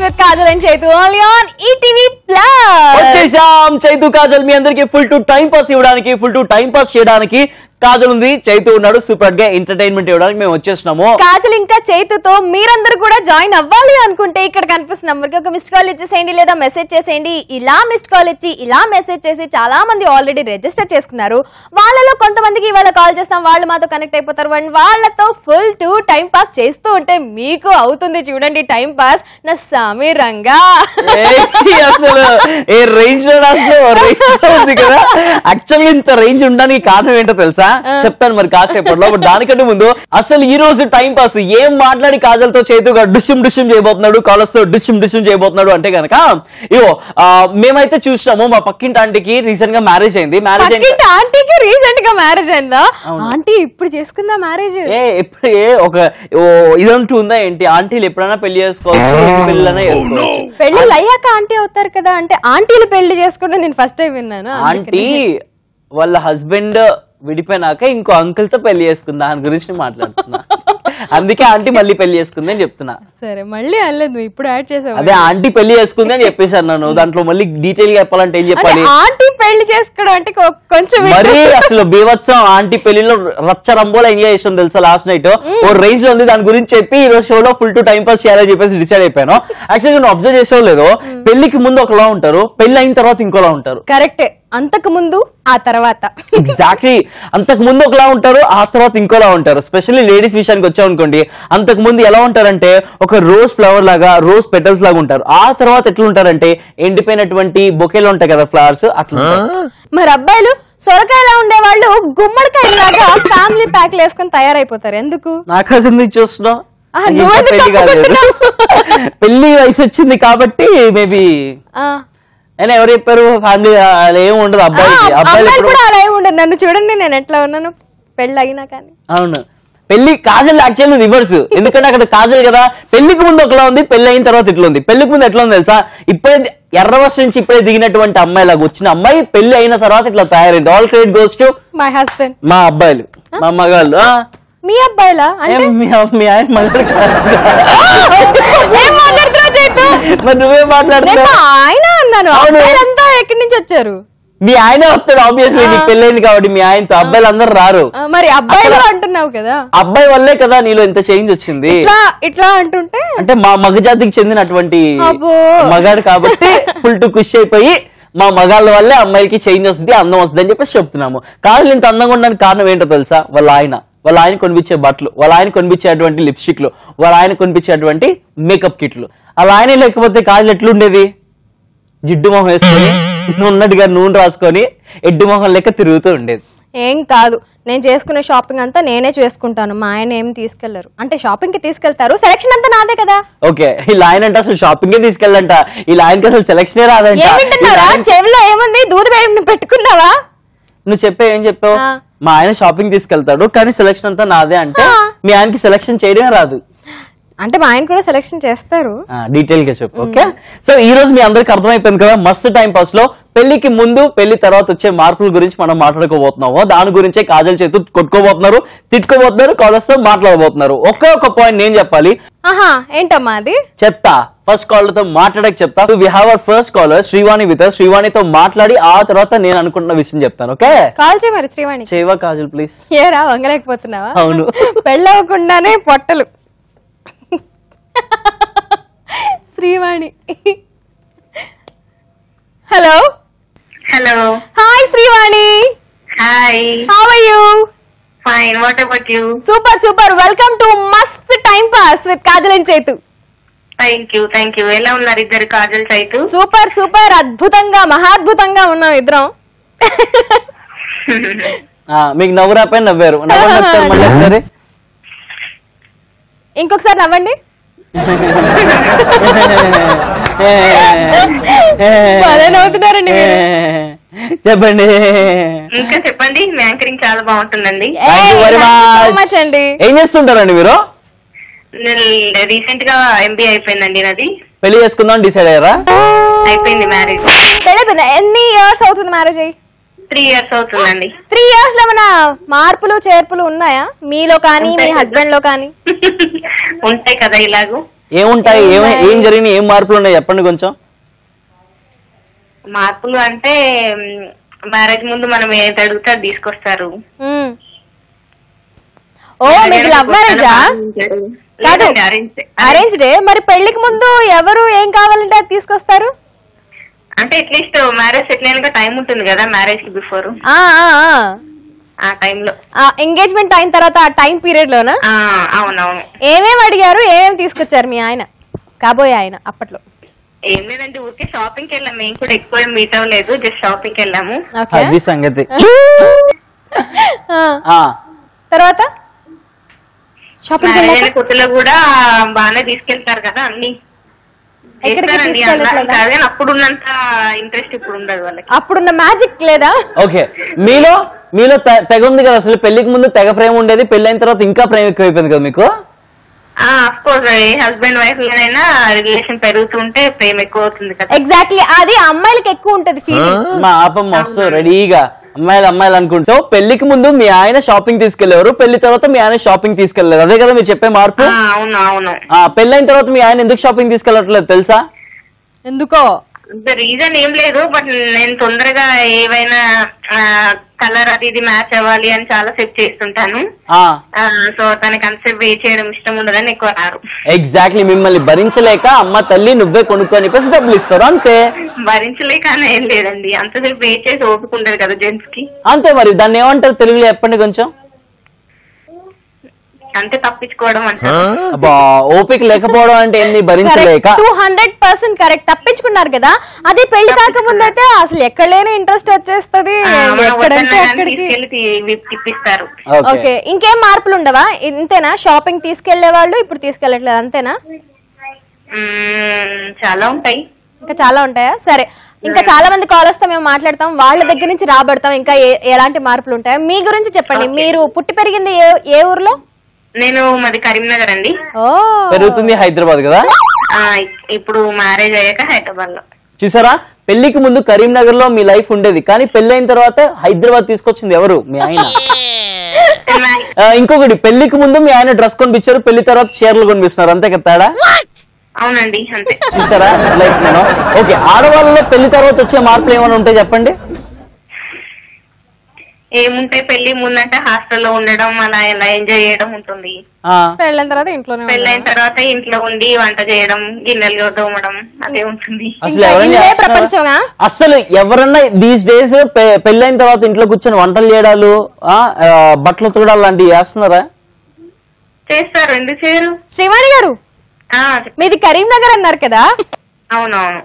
with Kajal and Chaitu only on ETV Plus. వచ్చేసాం చైతు కాజల్ మీ అందరికి full to time pass ఇవ్వడానికి full to time pass చేయడానికి కాజల్ ఉంది చైతు ఉన్నాడు సూపర్ గా ఎంటర్టైన్మెంట్ ఇవ్వడానికి మేము వచ్చేస్తున్నాము. కాజల్ ఇంకా చైతుతో మీరందరూ కూడా జాయిన్ అవ్వాలి అనుకుంటే ఇక్కడ కనిపిస్తున్న నంబర్ కి ఒక మిస్డ్ కాల్ ఇచ్చేసేయండి లేదా మెసేజ్ చేసేయండి. ఇలా మిస్డ్ కాల్ ఇచ్చి ఇలా మెసేజ్ చేసి చాలా మంది ఆల్రెడీ రిజిస్టర్ చేసుకున్నారు. వాళ్ళలో కొంతమందికి ఇవాళ కాల్ చేస్తాం, వాళ్ళు మాతో కనెక్ట్ అయిపోతారు. వాళ్ళతో ఫుల్ టు టైం పాస్ చేస్తూ ఉంటే మీకు అవుతుంది చూడండి టైం పాస్ నా సమీరంగా. అసలు ఏ రేంజ్ లో ఉంది కదా. యాక్చువల్గా ఇంత రేంజ్ ఉండడానికి కారణం ఏంటో తెలుసా చెప్తాను మరి కాసేపట్లో. బట్ దానికంటే ముందు అసలు ఈ రోజు టైం పాస్ ఏం మాట్లాడి కాజల్తో చేతుగా డిస్యూమ్ చేయబోతున్నాడు, కాలర్స్ తో డిస్యూమ్ చేయబోతున్నాడు అంటే కనుక ఇవో మేమైతే చూసినాము మా పక్కింటి ఆంటీకి రీసెంట్ గా మ్యారేజ్ అయింది. ఆంటీకి రీసెంట్ గా మ్యారేజ్ అయిందా? ఆంటీ ఇప్పుడు చేసుకుందా మ్యారేజ్? ఎప్పుడు ఒక ఇదంటూ ఉందా ఏంటి? ఆంటీలు ఎప్పుడైనా పెళ్లి చేసుకోవచ్చు, పెళ్ళైనా చేసుకోవచ్చు. పెళ్లి అయ్యాక ఆంటీ అవుతారు కదా, అంటే ఆంటీలు పెళ్లి చేసుకుంటే నేను ఫస్ట్ టైం విన్నాను. ఆంటీ వాళ్ళ హస్బెండ్ విడిపోయినాక ఇంకో అంకుల్ తో పెళ్లి చేసుకుంది, దాని గురించి మాట్లాడుతున్నా. అందుకే ఆంటీ మళ్ళీ పెళ్లి చేసుకుంది అని చెప్తున్నా. సరే మళ్ళీ అనలేదు, ఇప్పుడు యాడ్ చేసావు. అదే ఆంటీ పెళ్లి చేసుకుంది అని చెప్పేసాను నేను. దాంట్లో మళ్ళీ డీటెయిల్ గా చెప్పాలంటే ఏం చెప్పాలి? ఆంటీ పెళ్లి చేసుకోవడం అంటే కొంచెం మరి అసలు బీవత్సం ఆంటీ పెళ్లిలో రచ్చ రంబోలా ఎంజాయ్ చేసాం తెలుసా లాస్ట్ నైట్. ఓ రేంజ్ లో ఉంది, దాని గురించి చెప్పి ఈ రోజు షోలో ఫుల్ టు టైం పాస్ చేయాలని చెప్పేసి డిసైడ్ అయిపోయాను. యాక్చువల్లీ నేను అబ్జర్వ్ చేసావు లేదు, పెళ్లికి ముందు ఒకలా ఉంటారు, పెళ్లి అయిన తర్వాత ఇంకోలా ఉంటారు. కరెక్టే, అంతకు ముందు ఆ తర్వాత. ఎగ్జాక్ట్లీ, అంతకు ముందు ఒకలా ఉంటారు, ఆ తర్వాత ఇంకోలా ఉంటారు. స్పెషల్లీ లేడీస్ విషయానికి వచ్చాం అనుకోండి, అంతకు ముందు ఎలా ఉంటారంటే ఒక రోజ్ ఫ్లవర్ లాగా, రోజ్ పెటల్స్ లాగా ఉంటారు. ఆ తర్వాత ఎట్లా ఉంటారంటే ఎండిపోయినటువంటి బొకేలు ఉంటాయి కదా ఫ్లవర్స్, అట్లా. మరి అబ్బాయిలు సొరకాయలా ఉండే వాళ్ళు గుమ్మడికాయ లాగా ఫ్యామిలీ ప్యాక్లు వేసుకొని తయారైపోతారు. ఎందుకు? నాకు అసలు చూస్తున్నావు, పెళ్లి కాలేదు, పెళ్లి వయసు వచ్చింది కాబట్టి మేబీ. అయినా ఎవరు చెప్పారు ఫ్యామిలీ అలా ఏమి ఉండదు అబ్బాయికి? అబ్బాయిలు కూడా అలా ఏమి ఉండదు. నన్ను చూడండి నేను ఎట్లా ఉన్నాను పెళ్లి అయినా కానీ. అవును, పెళ్లి కాజల్ యాక్చువల్లీ రివర్స్. ఎందుకంటే అక్కడ కాజల్ కదా, పెళ్లికి ముందు ఒకలా ఉంది, పెళ్లి అయిన తర్వాత ఇట్లా ఉంది. పెళ్లికి ముందు ఎట్లా ఉంది తెలుసా, ఇప్పుడే ఎర్రవస్ నుంచి ఇప్పుడే దిగినటువంటి అమ్మాయి లాగా వచ్చిన అమ్మాయి పెళ్లి అయిన తర్వాత ఇట్లా తయారైంది. All credit goes to my husband. మా అబ్బాయిలు, మా మగాళ్ళు. మీ అబ్బాయిలా? మీ ఆయన మగాడు మరి నువ్వే మాట్లాడుతున్నావు. ఆయన అన్నాను, అబ్బాయిలంతా ఎక్కడి నుంచి వచ్చారు? మీ ఆయన వస్తాడు ఆబ్వియస్లీ, నీకు పెళ్ళైంది కాబట్టి మీ ఆయనతో. అబ్బాయిలు అందరు రారు. మరి అబ్బాయిలు అంటున్నావు కదా, అబ్బాయి వల్లే కదా నీలో ఎంత చేంజ్ వచ్చింది. ఇట్లా అంటుంటే అంటే మా మగజాతికి చెందినటువంటి మగాడు కాబట్టి ఫుల్ టు ఖుషి అయిపోయి మా మగాళ్ళ వల్లే అమ్మాయికి చేంజ్ వస్తుంది, అందం వస్తుంది అని చెప్పేసి చెప్తున్నాము. కాదు ఇంత అందంగా ఉండడానికి కారణం ఏంటో తెలుసా? వాళ్ళ ఆయన కొనిపించే బట్టలు, వాళ్ళ ఆయన కొనిపించేటువంటి లిప్స్టిక్లు, వాళ్ళ ఆయన కొనిపించేటువంటి మేకప్ కిట్లు. అలా ఆయన లేకపోతే కాజల్ ఎట్లుండేది? జిడ్డు మొహం వేసుకొని ఉన్నట్టుగా నూనె రాసుకొని ఎడ్డు మొహం లెక్క తిరుగుతూ ఉండేది. ఏం కాదు, నేను చేసుకునే షాపింగ్ అంతా నేనే చేసుకుంటాను, మా ఆయన ఏం తీసుకెళ్లరు. అంటే షాపింగ్ కి తీసుకెళ్తారు, సెలక్షన్ అంతా నాదే కదా. ఓకే, ఇలా ఆయన అంటే అసలు షాపింగ్ తీసుకెళ్ళంట, ఇలా ఆయనకి అసలు సెలక్షనే రాదంట. చెవిలో ఏముంది, దూది పెట్టుకున్నావా? నువ్వు ఏం చెప్పావు? మా ఆయన షాపింగ్ తీసుకెళ్తాడు కానీ సెలక్షన్ అంతా నాదే అంటే మీ ఆయనకి సెలక్షన్ చేయడమే రాదు అంటే మా ఆయన కూడా సెలక్షన్ చేస్తారు. డీటెయిల్ గా చెప్పు. ఓకే, సో ఈ రోజు మీ అందరికి అర్థమైపోయింది కదా, మస్తు టైం పాస్ లో పెళ్లికి ముందు పెళ్లి తర్వాత వచ్చే మార్పుల గురించి మనం మాట్లాడుకోబోతున్నాము. దాని గురించే కాజల్ చేతు కొట్టుకోబోతున్నారు, తిట్టుకోబోతున్నారు, కాలర్స్ తో మాట్లాడబోతున్నారు. ఒక్క పాయింట్ నేను చెప్పాలి. ఏంటమ్మా అది? చెప్తా, ఫస్ట్ కాలర్ తో మాట్లాడక చెప్తా. We have our first caller Srivani with us. శ్రీవాణితో మాట్లాడి ఆ తర్వాత నేను అనుకుంటున్న విషయం చెప్తాను. ఓకే, కాల్ చేయ మరి శ్రీవాణి. చేయవా కాజల్ ప్లీజ్? ఏరా వంగలేకపోతున్నావా? అవును, పెళ్ళవకుండానే పొట్టలు. Srivani. Hello hi Srivani. Hi, how are you? Fine, what about you? Super. Welcome to mast time pass with Kajal and Chaitu. Thank you. ఎలా ఉన్నారు ఇద్దరు, కాజల్ చైతు? సూపర్ అద్భుతంగా, మహాద్భుతంగా ఉన్నాం ఇద్దరం. మీకు నవ్వు రాపై నవ్వారు, మళ్ళీ ఇంకొకసారి నవ్వండి. నవ్వుతున్నారండి. చెప్పండి, ఇంకా చెప్పండి. మీ యాంకరింగ్ చాలా బాగుంటుందండి. ఏం చేస్తుంటారండి మీరు? రీసెంట్ గా MBA అయిపోయిందండి నాది. పెళ్లి చేసుకుందాం డిసైడ్ అయ్యారా? అయిపోయింది మ్యారేజ్. ఎన్ని ఇయర్స్ అవుతుంది మ్యారేజ్ అయ్యి? 3 years అవుతుందండి. 3 years లో ఏమైనా మార్పులు చేర్పులు ఉన్నాయా మీలో కానీ మీ హస్బెండ్ లో కానీ? ఉంటాయి కదా ఇలాగూ. ఏముంటాయి, ఏం జరిగినాయి, ఏం మార్పులు ఉన్నాయి చెప్పండి కొంచెం. మార్పులు అంటే మ్యారేజ్ ముందు మనం ఏది అడిగితే అది తీసుకొస్తారు. ఓ మీకు లవ్ మ్యారేజా? కాదు అరేంజ్డే. మరి పెళ్లికి ముందు ఎవరు ఏం కావాలంటే అది తీసుకొస్తారు? అంటే అట్లీస్ట్ మ్యారేజ్ సెటిల్ అయినాక టైం ఉంటుంది కదా, మ్యారేజ్ కి బిఫోర్ ఆ టైంలో, ఎంగేజ్మెంట్ అయిన తర్వాత ఆ టైం పీరియడ్ లోనా? అవునవును. ఏమేమి అడిగారు, ఏమేమి తీసుకొచ్చారు మీ ఆయన, కాబోయే ఆయన? అప్పట్లో ఏం లేదండి, ఊరికే షాపింగ్ కి వెళ్ళాము. మేము కూడా ఎక్కువ మీట్ అవ్వలేదు, జస్ట్ షాపింగ్ కి వెళ్ళాము. అది సంగతి. తర్వాత షాపింగ్ కొత్తలో కూడా బాగానే తీసుకెళ్తారు కదా అన్ని. అప్పుడున్నంత ఇంట్రెస్ట్ ఇప్పుడు ఉండదు వాళ్ళకి, అప్పుడున్న మ్యాజిక్ లేదా? ఓకే, మీలో తెగ ఉంది కదా అసలు. పెళ్లికి ముందు తెగ ప్రేమ ఉండేది, పెళ్లి అయిన తర్వాత ఇంకా ప్రేమ ఎక్కువైపోయింది కదా మీకు? ఆఫ్ కోర్స్, హస్బెండ్ వైఫ్ లోనైనా రిలేషన్ పెరుగుతుంటే ప్రేమ ఎక్కువ అవుతుంది కదా. ఎగ్జాక్ట్లీ, అది అమ్మాయిలకి ఎక్కువ ఉంటది ఫీలింగ్. మా ఆపం మస్తు రెడీగా అమ్మాయిలు అనుకుంటా. సో పెళ్లికి ముందు మీ ఆయన షాపింగ్ తీసుకెళ్లేవారు, పెళ్లి తర్వాత మీ ఆయన షాపింగ్ తీసుకెళ్లేరు, అదే కదా మీరు చెప్పే మార్పు? అవును అవును. పెళ్ళైన తర్వాత మీ ఆయన ఎందుకు షాపింగ్ తీసుకెళ్ళట్లేదు తెలుసా? ఎందుకో రీజన్ ఏం లేదు, బట్ నేను తొందరగా ఏవైనా కలర్ అది ఇది మ్యాచ్ అవ్వాలి అని చాలా సెట్ చేస్తుంటాను. సో తనకి అంతసేపు వెయిట్ చేయడం ఇష్టం ఉండదని ఎక్కువ రారు. ఎగ్జాక్ట్లీ, మిమ్మల్ని భరించలేక అమ్మ తల్లి నువ్వే కొనుక్కొని డబ్బులు ఇస్తారు అంతే. భరించలేక ఏం లేదండి, అంతసేపు వెయిట్ చేసి ఓపిక ఉండదు కదా జెంట్స్ కి. అంతే, మరి దాన్ని ఏమంటారు తెలుగులో చెప్పండి కొంచెం. అంటే తప్పించుకోవడం అంటే. ఓపిక లేకపోవడం అంటే ఏంది? భరించలేక. 200% కరెక్ట్, తప్పించుకున్నారు కదా. అదే పెళ్లి కాకముందు అయితే అసలు ఎక్కడ లేని ఇంట్రెస్ట్ వచ్చేస్తుంది, ఎక్కడంటే తిప్పిస్తారు. ఓకే, ఇంకేం మార్పులు ఉండవా? ఇంతేనా? షాపింగ్ తీసుకెళ్లే వాళ్ళు ఇప్పుడు తీసుకెళ్లట్లేదు అంతేనా? చాలా ఉంటాయి, ఇంకా చాలా ఉంటాయా? సరే, ఇంకా చాలా మంది కాల్ వస్తే మేము మాట్లాడతాం, వాళ్ళ దగ్గర నుంచి రాబడతాం. ఇంకా ఎలాంటి మార్పులు ఉంటాయా మీ గురించి చెప్పండి. మీరు పుట్టి పెరిగింది ఏ ఊర్లో? నేను మాది కరీంనగర్ అండి. పెరుగుతుంది హైదరాబాద్ కదా. ఇప్పుడు మ్యారేజ్ అయ్యాక హైదరాబాద్ లో. చూసారా, పెళ్లికి ముందు కరీంనగర్ లో మీ లైఫ్ ఉండేది, కానీ పెళ్లి అయిన తర్వాత హైదరాబాద్ తీసుకొచ్చింది ఎవరు? మీ ఆయన. ఇంకొకటి, పెళ్లికి ముందు మీ ఆయన డ్రెస్ కొనిపించారు, పెళ్లి తర్వాత చీరలు కొనిపిస్తున్నారు, అంతే కదా తేడా? అవునండి అంతే. చూసారా లైఫ్ నేను. ఓకే, ఆడవాళ్ళలో పెళ్లి తర్వాత వచ్చే మార్పులు ఏమైనా ఉంటాయి చెప్పండి. ఏముంటాయి, పెళ్లి ముందంటే హాస్టల్లో ఉండడం, అలా ఎలా ఎంజాయ్ చేయడం ఉంటుంది. పెళ్ళైన తర్వాత ఇంట్లో ఉండి వంట చేయడం, గిన్నెలు తోమడం, అదే ఉంటుంది. అసలు ఎవరన్నా దీస్ డేస్ పెళ్ళైన తర్వాత ఇంట్లో కూర్చొని వంటలు చేయడాలు, బట్టలు ఉతకడాలు లాంటివి చేస్తున్నారా? చేస్తారు, ఎందుకు చేయరు? శ్రీవాణి గారు, మీది కరీంనగర్ అన్నారు కదా? అవునవును.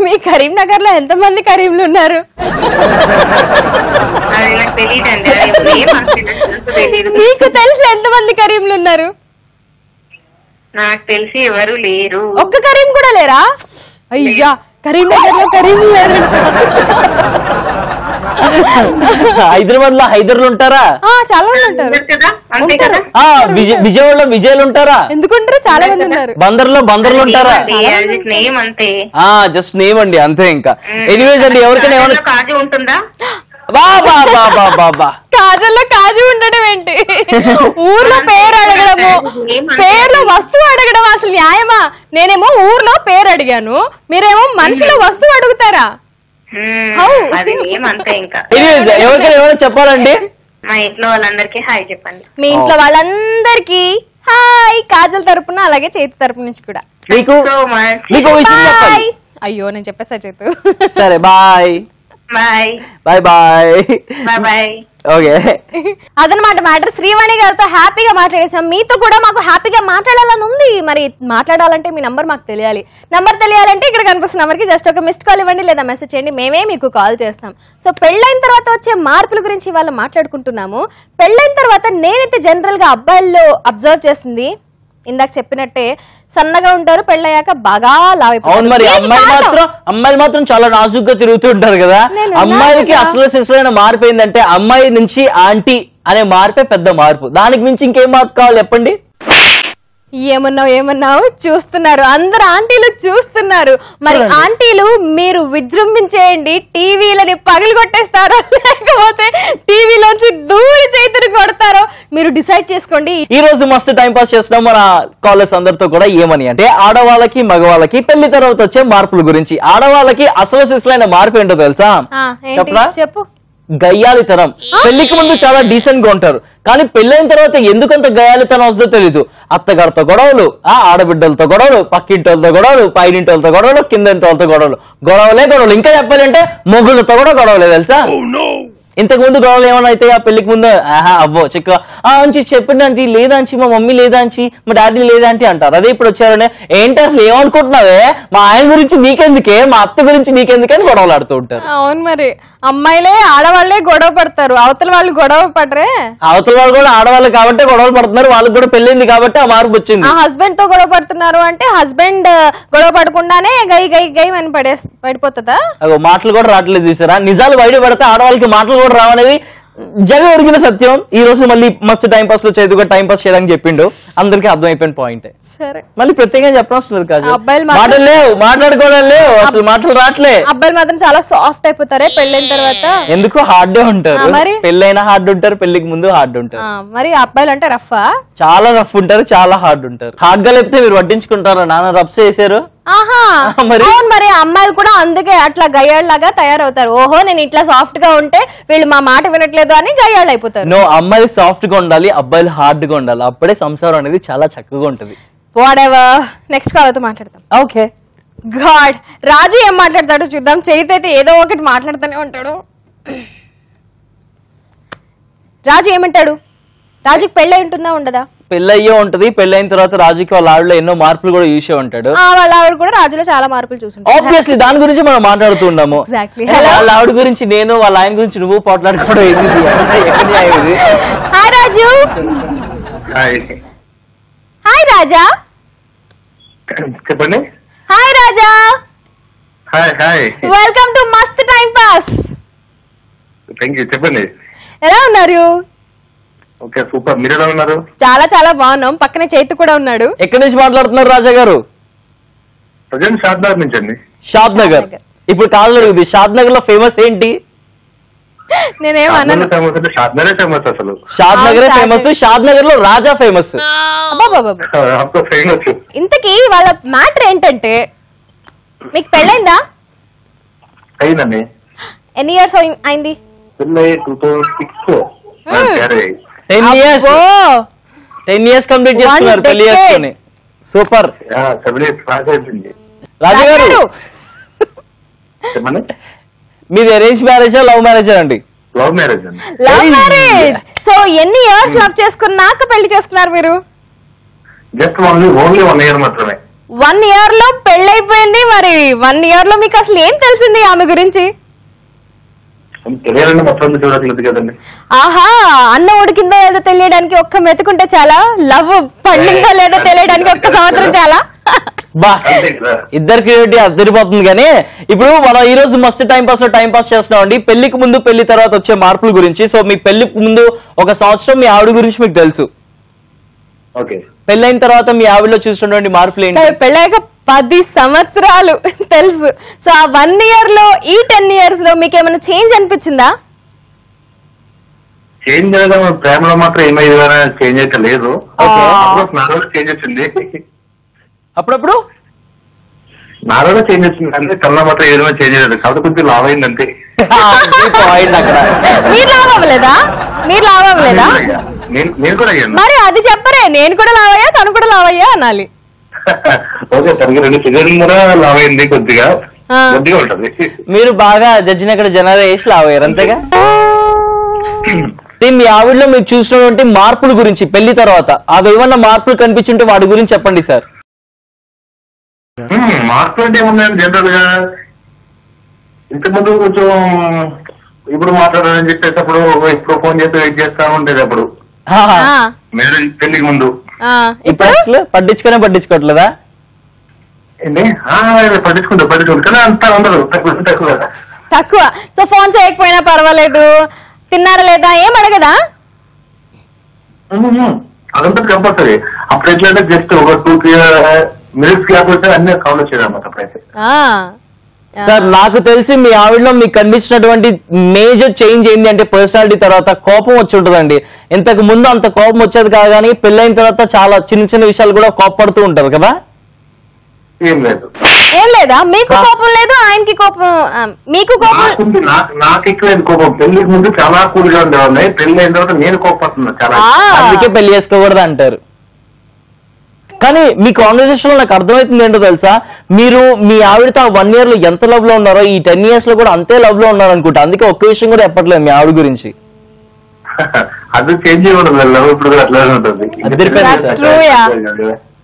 మీ కరీంనగర్ లో ఎంత మంది కరీంలు ఉన్నారు? మీకు తెలిసి ఎంత మంది కరీంలు ఉన్నారు? నాకు తెలిసి ఎవరు లేరు. ఒక్క కరీం కూడా లేరా? అయ్యా, కరీంనగర్ లో కరీంలు లేరు. హైదరాబాద్ లో హైదర్లు ఉంటారా? చాలా మంది ఉంటారు. విజయవాడలో విజయలు ఉంటారా? ఎందుకుంటారు? చాలా మంది ఉన్నారు. బందర్లో ఉంటారా? జస్ట్ నేమ్ అండి అంతే. ఇంకా ఎనీవేస్ అండి, ఎవరికైనా ఏమైనా కాజు ఉంటుందా? కాజల్లో కాజు ఉండడం ఏంటి? ఊర్లో పేరు అడగడము, పేర్లో వస్తువు అడగడం అసలు న్యాయమా? నేనేమో ఊర్లో పేరు అడిగాను, మీరేమో మనుషుల వస్తువు అడుగుతారా? ఎవరికైనా ఏమైనా చెప్పాలండి? మా ఇంట్లో వాళ్ళందరికీ హాయ్ చెప్పండి. మీ ఇంట్లో వాళ్ళందరికీ హాయ్, కాజల్ తరపున అలాగే చేతి తరపు నుంచి కూడా. అయ్యో, నేను చెప్పేస్తా చేతు. సరే, bye bye bye bye bye. Okay, అదనమాట మ్యాటర్. శ్రీవాణి గారితో హ్యాపీగా మాట్లాడేసాం, మీతో కూడా మాకు హ్యాపీగా మాట్లాడాలని ఉంది. మరి మాట్లాడాలంటే మీ నంబర్ మాకు తెలియాలి. నంబర్ తెలియాలంటే ఇక్కడ కనిపిస్తున్న నంబర్కి జస్ట్ ఒక మిస్డ్ కాల్ ఇవ్వండి, లేదా మెసేజ్ చేయండి, మేమే మీకు కాల్ చేస్తాం. సో పెళ్ళైన తర్వాత వచ్చే మార్పుల గురించి ఇవాళ మాట్లాడుకుంటున్నాము. పెళ్ళైన తర్వాత నేనైతే జనరల్ గా అబ్బాయిల్లో అబ్జర్వ్ చేసింది, ఇందాక చెప్పినట్టే సన్నగా ఉంటారు, పెళ్ళయ్యాక బాగా లావైపోతారు. మరి అమ్మాయిలు మాత్రం చాలా నాజుగ్గా తిరుగుతూ ఉంటారు కదా. అమ్మాయిలకి అసలు సిసలైన మార్పు ఏంటంటే, అమ్మాయి నుంచి ఆంటీ అనే మార్పే పెద్ద మార్పు. దానికి మించి ఇంకేం మార్పు కావాలి చెప్పండి? ఏమన్నావు చూస్తున్నారు, అందరు ఆంటీలు చూస్తున్నారు. మరి ఆంటీలు మీరు విజృంభించేయండి, టీవీలని పగిలి కొట్టేస్తారో లేకపోతే టీవీలోంచి దూరి చేతులు కొడతారో మీరు డిసైడ్ చేసుకోండి. ఈ రోజు మస్తు టైం పాస్ చేస్తున్నాం మన కాలర్స్ అందరితో కూడా. ఏమని అంటే ఆడవాళ్ళకి మగవాళ్ళకి పెళ్లి తర్వాత వచ్చే మార్పుల గురించి. ఆడవాళ్ళకి అసలు సిసలైన మార్పు ఏంటో తెలుసా? చెప్పు. గయ్యాలితనం. పెళ్లికి ముందు చాలా డీసెంట్ గా ఉంటారు, కానీ పెళ్ళైన తర్వాత ఎందుకంత గయ్యాలితనం వస్తుందో తెలీదు. అత్తగారితో గొడవలు, ఆడబిడ్డలతో గొడవలు, పక్కింటోళ్ళతో గొడవలు, పైనింటోళ్ళతో గొడవలు, కిందంటోళ్ళతో గొడవలు, గొడవలు. ఇంకా చెప్పాలంటే మొగుళ్ళతో కూడా గొడవలే తెలుసా. ఇంతకు ముందు గొడవలు ఏమైనా అయితే ఆ పెళ్లికి ముందు అవ్వో చిక్క అంచి చెప్పిందంటే లేదాంచి, మా మమ్మీ లేదాంచి, మా డాడీ లేదాంటి అంటారు. అదే ఇప్పుడు వచ్చారనే ఏంటి అసలు ఏమనుకుంటున్నావే, మా ఆయన గురించి నీకెందుకే, మా అత్త గురించి నీకెందుకే అని గొడవలు ఆడుతూ ఉంటారు. అవును, మరి అమ్మాయిలే ఆడవాళ్లే గొడవ పడతారు, అవతల వాళ్ళు గొడవ పడరే. అవతల వాళ్ళు కూడా ఆడవాళ్ళు కాబట్టి గొడవలు పడుతున్నారు, వాళ్ళకి కూడా పెళ్ళింది కాబట్టి ఆ మార్పు వచ్చింది. హస్బెండ్ తో గొడవ పడుతున్నారు అంటే హస్బెండ్ గొడవ పడకుండానే గై గై గై అని పడిపోతుందా? మాటలు కూడా రావట్లేదు చూసారా. నిజాలు బయట పడితే ఆడవాళ్ళకి మాటలు కూడా రావనేది జగ ఒరిగిన సత్యం. ఈ రోజు మళ్ళీ మస్తు టైం పాస్ లో చదువుగా టైం పాస్ చేయడానికి చెప్పిండు, అందరికి అర్థమైపోయిన పాయింట్. సరే, మళ్ళీ ప్రత్యేకంగా చెప్పనవసరం కాదు. మాటలు లేవు, మాట్లాడుకోవడం లేవు, అసలు మాటలు రావట్లే. అబ్బాయిలు మాత్రం చాలా సాఫ్ట్ అయిపోతారే పెళ్ళైన తర్వాత. ఎందుకు హార్డ్ ఉంటారు, పెళ్ళైనా హార్డ్ ఉంటారు, పెళ్లికి ముందు హార్డ్ ఉంటారు. మరి అబ్బాయిలు అంటే రఫా? చాలా రఫ్ ఉంటారు, చాలా హార్డ్ ఉంటారు. హార్డ్ గా లేకపోతే మీరు పట్టించుకుంటారా? నాన్న రఫ్ చేశారు. మరి అమ్మాయిలు కూడా అందుకే అట్లా గయ్యాళ్ళలాగా తయారవుతారు. ఓహో, నేను ఇట్లా సాఫ్ట్ గా ఉంటే వీళ్ళు మా మాట వినట్లేదు అని గయ్యాళ్ళు అయిపోతారు. నో, అమ్మాయిలు సాఫ్ట్ గా ఉండాలి, అబ్బాయిలు హార్డ్ గా ఉండాలి. అప్పుడే సంసారం అనేది చాలా చక్కగా ఉంటది. వాటెవర్, నెక్స్ట్ కాల్ తో మాట్లాడతాం. ఓకే. గాడ్, రాజు ఏం మాట్లాడతాడో చూద్దాం. చైతు అయితే ఏదో ఒకటి మాట్లాడుతూనే ఉంటాడు. రాజు ఏమంటాడు? రాజుకి పెళ్ళి ఉంటుందా ఉండదా? పెళ్ళయ్యే ఉంటది. పెళ్ళైన తర్వాత రాజుకి వాళ్ళ ఆవిడలో ఎన్నో మార్పులు కూడా చూసే ఉంటాడు. వాళ్ళ ఆవిడ కూడా రాజులో చాలా మార్పులు చూసుంటాడు. ఆబ్వియస్లీ దాని గురించి మనం మాట్లాడుతూ ఉన్నాము. వాళ్ళ ఆవిడ గురించి నేను, వాళ్ళ ఆయన గురించి నువ్వు పోట్లాడుకోవడం ఏంది? హాయ్ రాజు. హాయ్ రాజా. చెప్పండి. Hi Raja. Hi. Welcome to mast time pass. Thank you. చెప్పండి, ఎలా ఉన్నారు? Okay, super. మీరు ఎలా ఉన్నారు? చాలా చాలా బాగున్నాం. పక్కనే చైతు కూడా ఉన్నాడు. ఎక్కడి నుంచి మాట్లాడుతున్నారు రాజా గారు? ప్రజెంట్ షాద్ నగర్ నుంచి అండి. షాద్ నగర్. ఇప్పుడు కాల్ జరుగుతుంది. షాద్ నగర్ లో ఫేమస్ ఏంటి? నేనేమన్నా షాద్ నగర్ ఫేమస్. అసలు షాద్ నగర్ ఫేమస్. షాద్ నగర్ లో రాజా ఫేమస్. ఇంతకీ వాళ్ళ మ్యాటర్ ఏంటంటే, మీకు పెళ్ళైందా? అయిందండి. ఎన్ని ఇయర్స్ అయింది? పెళ్ళి 2006. 10 years కంప్లీట్ చేస్తున్నారు పెళ్లి చేసుకొని. సూపర్. రాజు గారు, మీది అరేంజ్ మ్యారేజా లవ్ మ్యారేజా అండి? లవ్ మ్యారేజ్ అండి. Love marriage. సో ఎన్ని ఇయర్స్ లవ్ చేసుకున్నాక పెళ్లి చేసుకున్నారు మీరు? జస్ట్ ఓన్లీ 1 year మాత్రమే. 1 year లో పెళ్ళైపోయింది. మరి 1 year లో మీకు అసలు ఏం తెలిసింది ఆమె గురించి? తెలియాలంటే మొత్తం చూడట్లేదు కదండి. ఆహా, అన్న ఉడికిందో లేదో తెలియడానికి ఒక్క మెతుకుంటే చాలా, లవ్ పండిందో లేదో తెలియడానికి ఒక్క సంవత్సరం చాలా. బా, ఇద్దరు క్రియేటివిటీ అదిరిపోతుంది. కానీ ఇప్పుడు మనం ఈ రోజు మస్తు టైం పాస్ చేస్తున్నాం అండి పెళ్లికి ముందు పెళ్లి తర్వాత వచ్చే మార్పుల గురించి. సో మీ పెళ్లికి ముందు 1 సంవత్సరం మీ ఆవిడ గురించి మీకు తెలుసు. పెళ్ళైన తర్వాత మీ ఆవిడలో చూసినటువంటి మార్పులు ఏంటి? పెళ్ళాక 10 సంవత్సరాలు తెలుసు. సో ఆ 1 year లో, ఈ 10 years లో మీకు ఏమైనా చేంజ్ అనిపించిందా? చేంజ్ ప్రేమలో మాత్రం ఏమైనా చేంజ్ అయితే లేదు. చేంజ్ వచ్చింది అప్పుడప్పుడు. నాలో చేంజ్ వచ్చింది అంటే కన్నా మాత్రం ఏదైనా చేంజ్ అయ్యేది కాబట్టి కొంచెం లావ్ అయింది అంతే. మీరు లావ్ అవ్వలేదా? నేను కూడా అయ్యాను. మరి అది చెప్పరే, నేను కూడా లావ్ అయ్యా, తను కూడా లావ్ అయ్యా అనాలి. ఓకే, తనకి 2 సీజన్ కూడా లావ్ అయింది, కొద్దిగా ఉంటది. మీరు బాగా జడ్జినక్కడ జనాలు వేసి లావ్ అయ్యారు అంతేగా. మీ ఆవిడలో మీరు చూసినటువంటి మార్పుల గురించి పెళ్లి తర్వాత అవి ఏమన్నా మార్పులు కనిపించుంటే వాటి గురించి చెప్పండి సార్. మార్పులు అంటే ఏమున్నాయండి, జనరల్ గా ఇంతకుముందు కొంచెం ఇప్పుడు మాట్లాడాలని చెప్పేటప్పుడు ఇప్పుడు ఫోన్ చేసి వెయిట్ చేస్తా ఉండేది. అప్పుడు మ్యారేజ్ పెళ్లికి ముందు. ఇప్పుడు పట్టించుకోవట్లేదా? ఏంటి, పట్టించుకుంటా కానీ అంతా ఉండదు, తక్కువ. సో ఫోన్ చేయకపోయినా పర్వాలేదు, తిన్నారా లేదా ఏం అడగదా? అదంతా కంపల్సరీ. అప్పుడు ఎట్లయితే జస్ట్ ఒక 2-3 minutes గ్యాప్ వస్తే అన్ని కౌంట్ వచ్చేది అన్నమాట. అప్పుడైతే సార్ నాకు తెలిసి మీ ఆవిడలో మీకు కనిపించినటువంటి మేజర్ చేంజ్ ఏంటి అంటే పర్సనాలిటీ తర్వాత కోపం వచ్చి ఉంటుందండి. ఇంతకు ముందు అంత కోపం వచ్చేది కాదు, కానీ పెళ్ళైన తర్వాత చాలా చిన్న చిన్న విషయాలు కూడా కోపపడుతూ ఉంటారు కదా? ఏం లేదు. ఏం లేదా? మీకు కోపం లేదు, ఆయనకి కోపం, మీకు కోపం? నాకు ఎక్కువ కోపం. పెళ్లికి ముందు చాలా కూల్గా ఉండేవాడిని, పెళ్లి అయిన తర్వాత నేను కోపడుతున్నా చాలా. అందుకే పెళ్లి చేసుకోకూడదు అంటారు. కానీ మీ కాన్వర్సేషన్ లో నాకు అర్థమవుతుంది ఏంటో తెలుసా, మీరు మీ ఆవిడతో 1 year లో ఎంత లవ్ లో ఉన్నారో ఈ 10 years లో కూడా అంతే లవ్ లో ఉన్నారు అనుకుంటా. అందుకే ఒక్క విషయం కూడా చెప్పట్లేదు మీ ఆవిడ గురించి. అది చేంజ్ ఉండదు, ఇప్పుడు కూడా అట్లానే ఉంటుంది.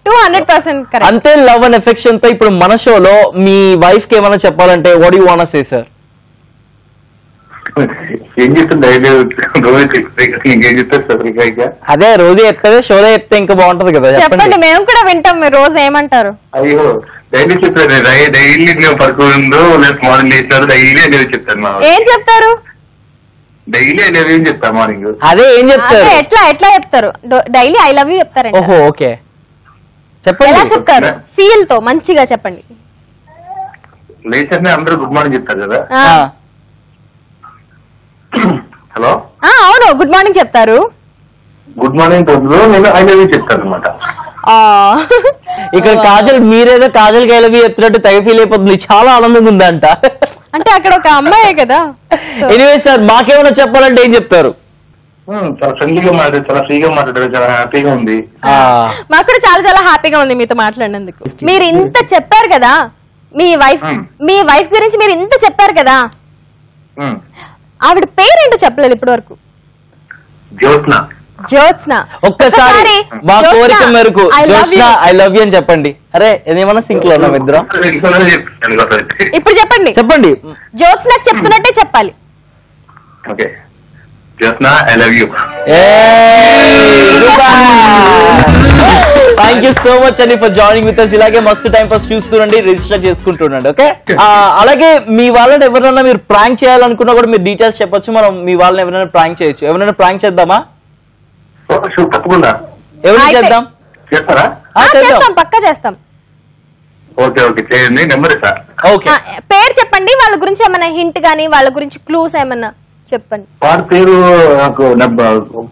200% అంతే లవ్ అండ్ ఎఫెక్షన్ తో ఇప్పుడు మన షోలో మీ వైఫ్ కి ఏమైనా చెప్పాలంటే what you want to say sir? ఏం చెప్తుంది అదే రోజు చెప్తే షోలో చెప్తే ఇంకా బాగుంటది కదా. చెప్పండి, మేము కూడా వింటాం. మీరు రోజు ఏమంటారు? అయ్యో డైలీ చెప్తాను, డైలీ నేను పడుకుందో మార్నింగ్ లేచారు, డైలీ అనేది చెప్తాను. ఏం చెప్తారు? డైలీ అనేది ఏం చెప్తాను మార్నింగ్. అదే ఏం చెప్తారు? ఎట్లా చెప్తారు? డైలీ ఐ లవ్ యూ చెప్తారండి. ఓహో ఓకే, చెప్పండి. ఎలా చెప్తారు? ఫీల్ తో మంచిగా చెప్పండి. లేచారనే అందరూ గుడ్ మార్నింగ్ చెప్తారు కదా. హలో, అవును, గుడ్ మార్నింగ్ చెప్తారు. గుడ్ మార్నింగ్ పొద్దులో నేను ఐ లవ్ యూ చెప్తాను అనమాట. ఇక్కడ కాజల్ మీరేదో కాజల్ కి ఐ లవ్ యూ చెప్తున్నట్టు తెగ ఫీల్ అయిపోతుంది, చాలా ఆనందంగా ఉందంట. అంటే అక్కడ ఒక అమ్మాయే కదా. ఎనీవే సార్, మాకేమైనా చెప్పాలంటే ఏం చెప్తారు? చాలా ఫ్రెండ్లీగా మాట్లాడారు, చాలా ఫ్రీగా మాట్లాడారు, చాలా హ్యాపీగా ఉంది. మాకు కూడా చాలా చాలా హ్యాపీగా ఉంది మీతో మాట్లాడినందుకు. మీరు ఇంత చెప్పారు కదా, మీ వైఫ్ గురించి మీరు ఇంత చెప్పారు కదా, ఆవిడ పేరేంటో చెప్పలేదు ఇప్పటి వరకు. జ్యోత్స్న. ఒక్కసారి మా కోరిక మేరకు జ్యోత్స్న ఐ లవ్ యూ అని చెప్పండి. అరే ఏదేమన్నా సింక్ లో ఉన్నాం ఇద్దరం. ఇప్పుడు చెప్పండి. చెప్పండి. జ్యోత్స్నకు చెప్తున్నట్టే చెప్పాలి. Okay, Jyotsna I love you. Thank you so much అండి ఫర్ జాయినింగ్ విత్ అస్. ఇలాగే మస్తు టైం పాస్ చూస్తుండండి, రిజిస్టర్ చేసుకుంటుండండి. ఓకే, అలాగే మీ వాళ్ళని ఎవరైనా మీరు ప్రాంక్ చేయాలనుకున్నా కూడా మీరు డీటెయిల్స్ చెప్పొచ్చు. మనం మీ వాళ్ళని ఎవరైనా ప్రాంక్ చేయొచ్చు. ఎవరైనా ప్రాంక్ చేద్దామా? తప్పకుండా. ఎవరైనా చేద్దాం. చేస్తారా? చేస్తాం, పక్కా చేస్తాం. ఓకే ఓకే, చేయండి. నెంబర్ ఇస్తా. ఓకే, పేరు చెప్పండి. వాళ్ళ గురించి ఏమైనా హింట్ గానీ వాళ్ళ గురించి క్లూస్ ఏమన్నా చెప్పండి. వాడి పేరు నాకు